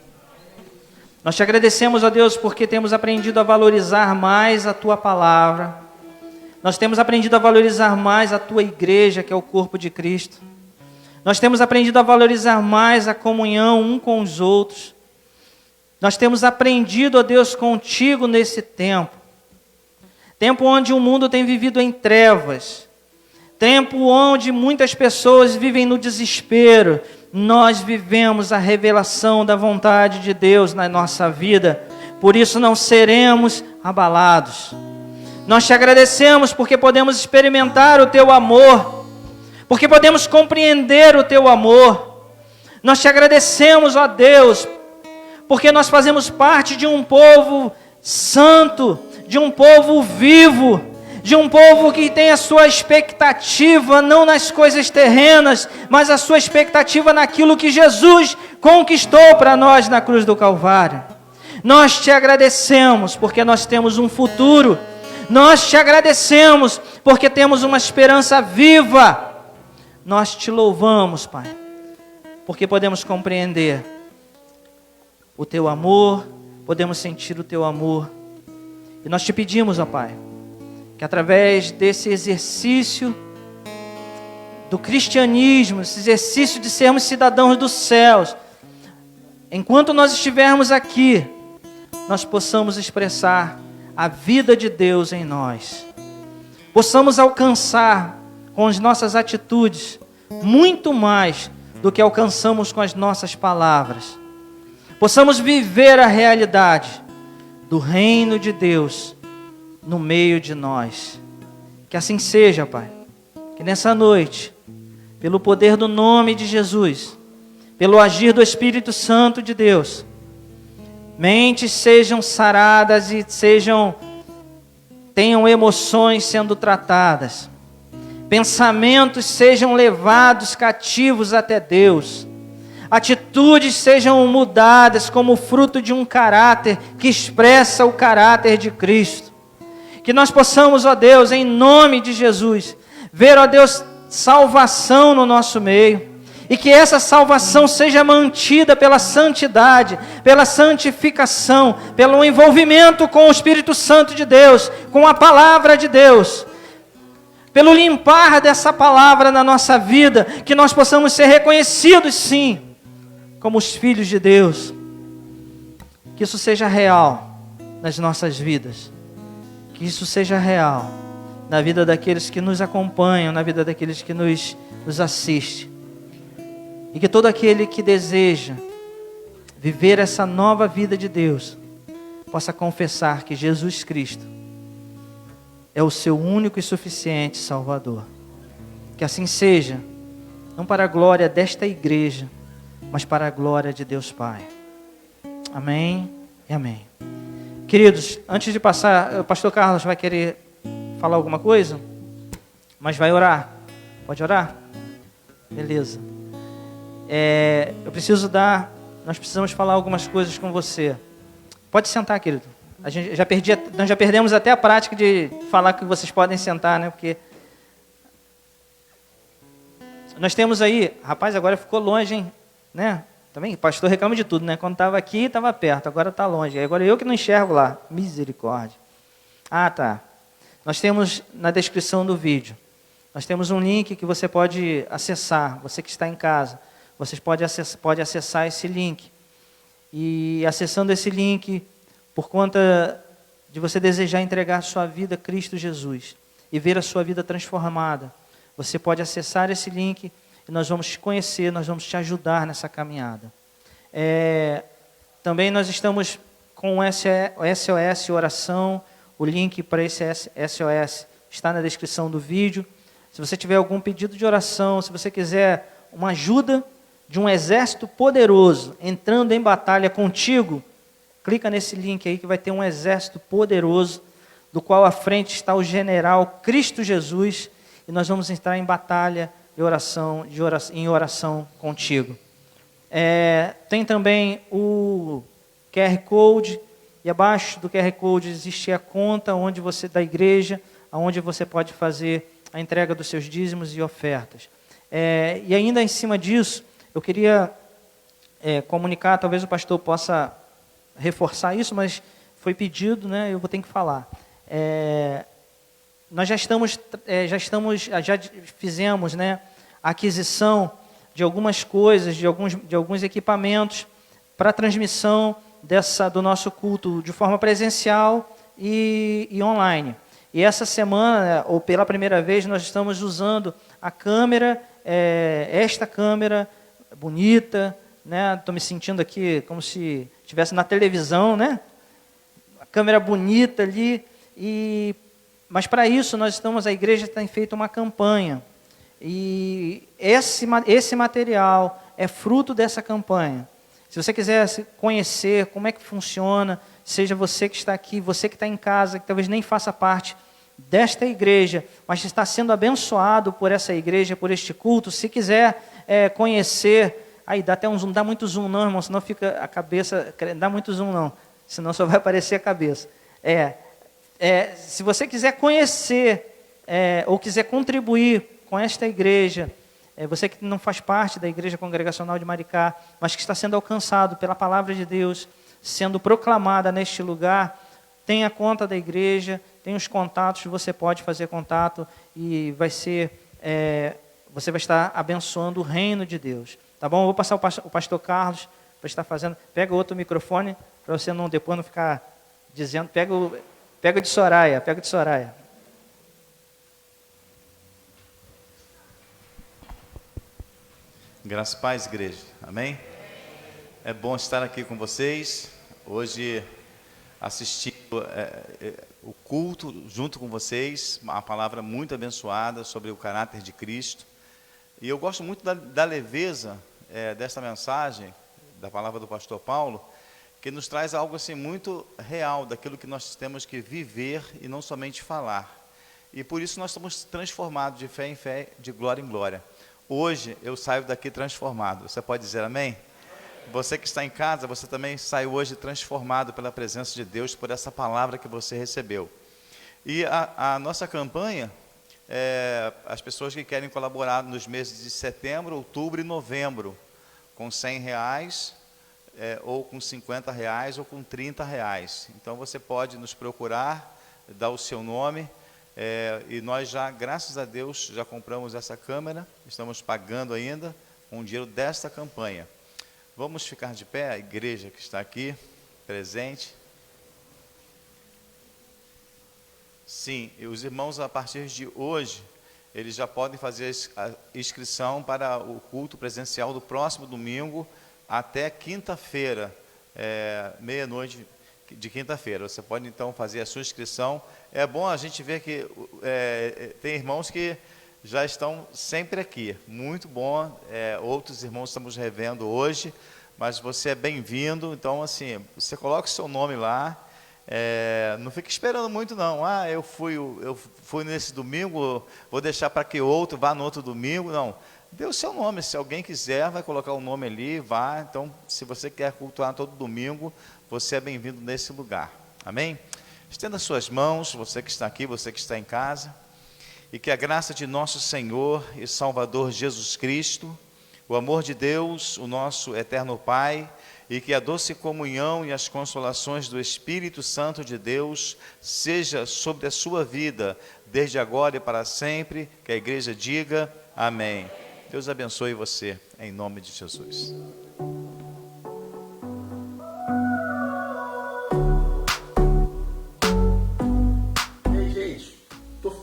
Nós te agradecemos, ó Deus, porque temos aprendido a valorizar mais a Tua palavra. Nós temos aprendido a valorizar mais a Tua igreja, que é o corpo de Cristo. Nós temos aprendido a valorizar mais a comunhão um com os outros. Nós temos aprendido, ó Deus, contigo nesse tempo. Tempo onde o mundo tem vivido em trevas. Tempo onde muitas pessoas vivem no desespero. Nós vivemos a revelação da vontade de Deus na nossa vida. Por isso não seremos abalados. Nós te agradecemos porque podemos experimentar o Teu amor. Porque podemos compreender o Teu amor. Nós te agradecemos, ó Deus, porque nós fazemos parte de um povo santo, de um povo vivo, de um povo que tem a sua expectativa não nas coisas terrenas, mas a sua expectativa naquilo que Jesus conquistou para nós na cruz do Calvário. Nós te agradecemos porque nós temos um futuro. Nós te agradecemos porque temos uma esperança viva. Nós te louvamos, Pai, porque podemos compreender o Teu amor, podemos sentir o Teu amor. E nós te pedimos, ó Pai, que através desse exercício do cristianismo, esse exercício de sermos cidadãos dos céus, enquanto nós estivermos aqui, nós possamos expressar a vida de Deus em nós. Possamos alcançar com as nossas atitudes, muito mais do que alcançamos com as nossas palavras. Possamos viver a realidade do reino de Deus no meio de nós. Que assim seja, Pai. Que nessa noite, pelo poder do nome de Jesus, pelo agir do Espírito Santo de Deus, mentes sejam saradas e tenham emoções sendo tratadas. Pensamentos sejam levados cativos até Deus. Atitudes sejam mudadas como fruto de um caráter que expressa o caráter de Cristo. Que nós possamos, ó Deus, em nome de Jesus, ver, ó Deus, salvação no nosso meio. E que essa salvação seja mantida pela santidade, pela santificação, pelo envolvimento com o Espírito Santo de Deus, com a palavra de Deus. Pelo limpar dessa palavra na nossa vida, que nós possamos ser reconhecidos, sim, como os filhos de Deus. Que isso seja real nas nossas vidas. Que isso seja real na vida daqueles que nos acompanham, na vida daqueles que nos assistem. E que todo aquele que deseja viver essa nova vida de Deus possa confessar que Jesus Cristo é o seu único e suficiente Salvador. Que assim seja, não para a glória desta igreja, mas para a glória de Deus Pai. Amém e amém. Queridos, antes de passar, o pastor Carlos vai querer falar alguma coisa? Mas vai orar. Pode orar? Beleza. Nós precisamos falar algumas coisas com você. Pode sentar, querido. Nós já perdemos até a prática de falar que vocês podem sentar, né? Porque nós temos aí, rapaz, agora ficou longe, hein? Né? Também, o pastor reclama de tudo, né? Quando estava aqui, estava perto, agora está longe. Agora eu que não enxergo lá. Misericórdia. Ah, tá. Nós temos na descrição do vídeo, nós temos um link que você pode acessar, você que está em casa. Você pode acessar esse link. E acessando esse link, por conta de você desejar entregar a sua vida a Cristo Jesus e ver a sua vida transformada, você pode acessar esse link e nós vamos te conhecer, nós vamos te ajudar nessa caminhada. Também nós estamos com o SOS Oração, o link para esse SOS está na descrição do vídeo. Se você tiver algum pedido de oração, se você quiser uma ajuda de um exército poderoso entrando em batalha contigo, clica nesse link aí que vai ter um exército poderoso, do qual à frente está o general Cristo Jesus, e nós vamos entrar em batalha em oração contigo. Tem também o QR Code, e abaixo do QR Code existe a conta da igreja, onde você pode fazer a entrega dos seus dízimos e ofertas. E ainda em cima disso, eu queria comunicar, talvez o pastor possa reforçar isso, mas foi pedido, né? Eu vou ter que falar. Nós já fizemos, né, a aquisição de algumas coisas, de alguns equipamentos para a transmissão do nosso culto de forma presencial e online. E essa semana, ou pela primeira vez, nós estamos usando a câmera, esta câmera bonita, né? Estou me sentindo aqui como se estivesse na televisão, né? A câmera bonita ali. Mas para isso a igreja tem feito uma campanha. E esse material é fruto dessa campanha. Se você quiser conhecer como é que funciona, seja você que está aqui, você que está em casa, que talvez nem faça parte desta igreja, mas está sendo abençoado por essa igreja, por este culto, se quiser conhecer, aí dá até um zoom, não dá muito zoom não, irmão, senão fica a cabeça, não dá muito zoom não, senão só vai aparecer a cabeça. Se você quiser conhecer, ou quiser contribuir com esta igreja, você que não faz parte da Igreja Congregacional de Maricá, mas que está sendo alcançado pela palavra de Deus, sendo proclamada neste lugar, tem a conta da igreja, tem os contatos, você pode fazer contato e você vai estar abençoando o reino de Deus. Tá bom? Eu vou passar o pastor Carlos para estar fazendo. Pega outro microfone para você depois não ficar dizendo. Pega o de Soraya, Graças e paz, igreja. Amém? É bom estar aqui com vocês. Hoje assisti o culto junto com vocês, uma palavra muito abençoada sobre o caráter de Cristo. E eu gosto muito da leveza desta mensagem, da palavra do pastor Paulo, que nos traz algo assim muito real, daquilo que nós temos que viver e não somente falar. E por isso nós estamos transformados de fé em fé, de glória em glória. Hoje eu saio daqui transformado. Você pode dizer amém? Você que está em casa, você também saiu hoje transformado pela presença de Deus, por essa palavra que você recebeu. E a nossa campanha, as pessoas que querem colaborar nos meses de setembro, outubro e novembro, com R$100, ou com R$50, ou com R$30. Então você pode nos procurar, dar o seu nome, e nós já, graças a Deus, já compramos essa câmera, estamos pagando ainda com o dinheiro desta campanha. Vamos ficar de pé, a igreja que está aqui, presente. Sim, e os irmãos, a partir de hoje, eles já podem fazer a inscrição para o culto presencial do próximo domingo, até quinta-feira, meia-noite de quinta-feira. Você pode então fazer a sua inscrição. É bom a gente ver que tem irmãos que já estão sempre aqui, muito bom. Outros irmãos estamos revendo hoje, mas você é bem-vindo. Então, assim, você coloca o seu nome lá, não fique esperando muito não. Eu fui nesse domingo, vou deixar para que outro vá no outro domingo. Não, dê o seu nome. Se alguém quiser, vai colocar o nome ali, vá. Então, se você quer cultuar todo domingo, você é bem-vindo nesse lugar. Amém? Estenda suas mãos, você que está aqui, você que está em casa, e que a graça de nosso Senhor e Salvador Jesus Cristo, o amor de Deus, o nosso eterno Pai, e que a doce comunhão e as consolações do Espírito Santo de Deus seja sobre a sua vida, desde agora e para sempre, que a igreja diga amém. Deus abençoe você, em nome de Jesus.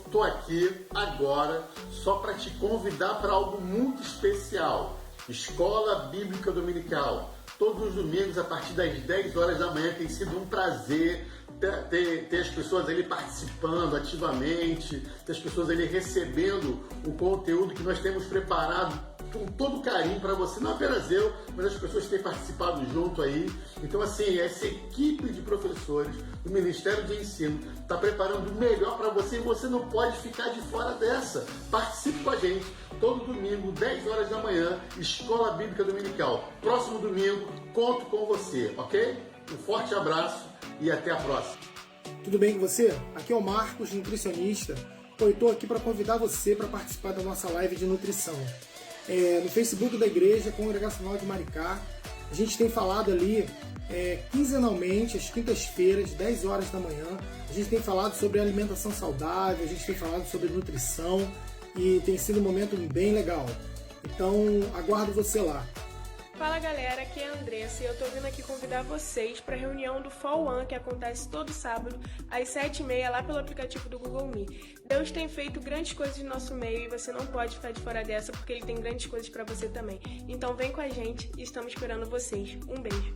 Estou aqui agora só para te convidar para algo muito especial. Escola Bíblica Dominical. Todos os domingos, a partir das 10 horas da manhã, tem sido um prazer ter as pessoas ali participando ativamente, ter as pessoas ali recebendo o conteúdo que nós temos preparado com todo carinho para você, não apenas eu, mas as pessoas que têm participado junto aí. Então, assim, essa equipe de professores do Ministério de Ensino está preparando o melhor para você e você não pode ficar de fora dessa. Participe com a gente, todo domingo, 10 horas da manhã, Escola Bíblica Dominical. Próximo domingo, conto com você, ok? Um forte abraço e até a próxima. Tudo bem com você? Aqui é o Marcos, nutricionista. Eu estou aqui para convidar você para participar da nossa live de nutrição. No Facebook da Igreja Congregacional de Maricá. A gente tem falado ali quinzenalmente, às quintas-feiras, 10 horas da manhã. A gente tem falado sobre alimentação saudável, a gente tem falado sobre nutrição e tem sido um momento bem legal. Então, aguardo você lá. Fala galera, aqui é a Andressa e eu tô vindo aqui convidar vocês para a reunião do Fall One que acontece todo sábado às 7h30 lá pelo aplicativo do Google Me. Deus tem feito grandes coisas no nosso meio e você não pode ficar de fora dessa porque Ele tem grandes coisas para você também. Então vem com a gente e estamos esperando vocês. Um beijo.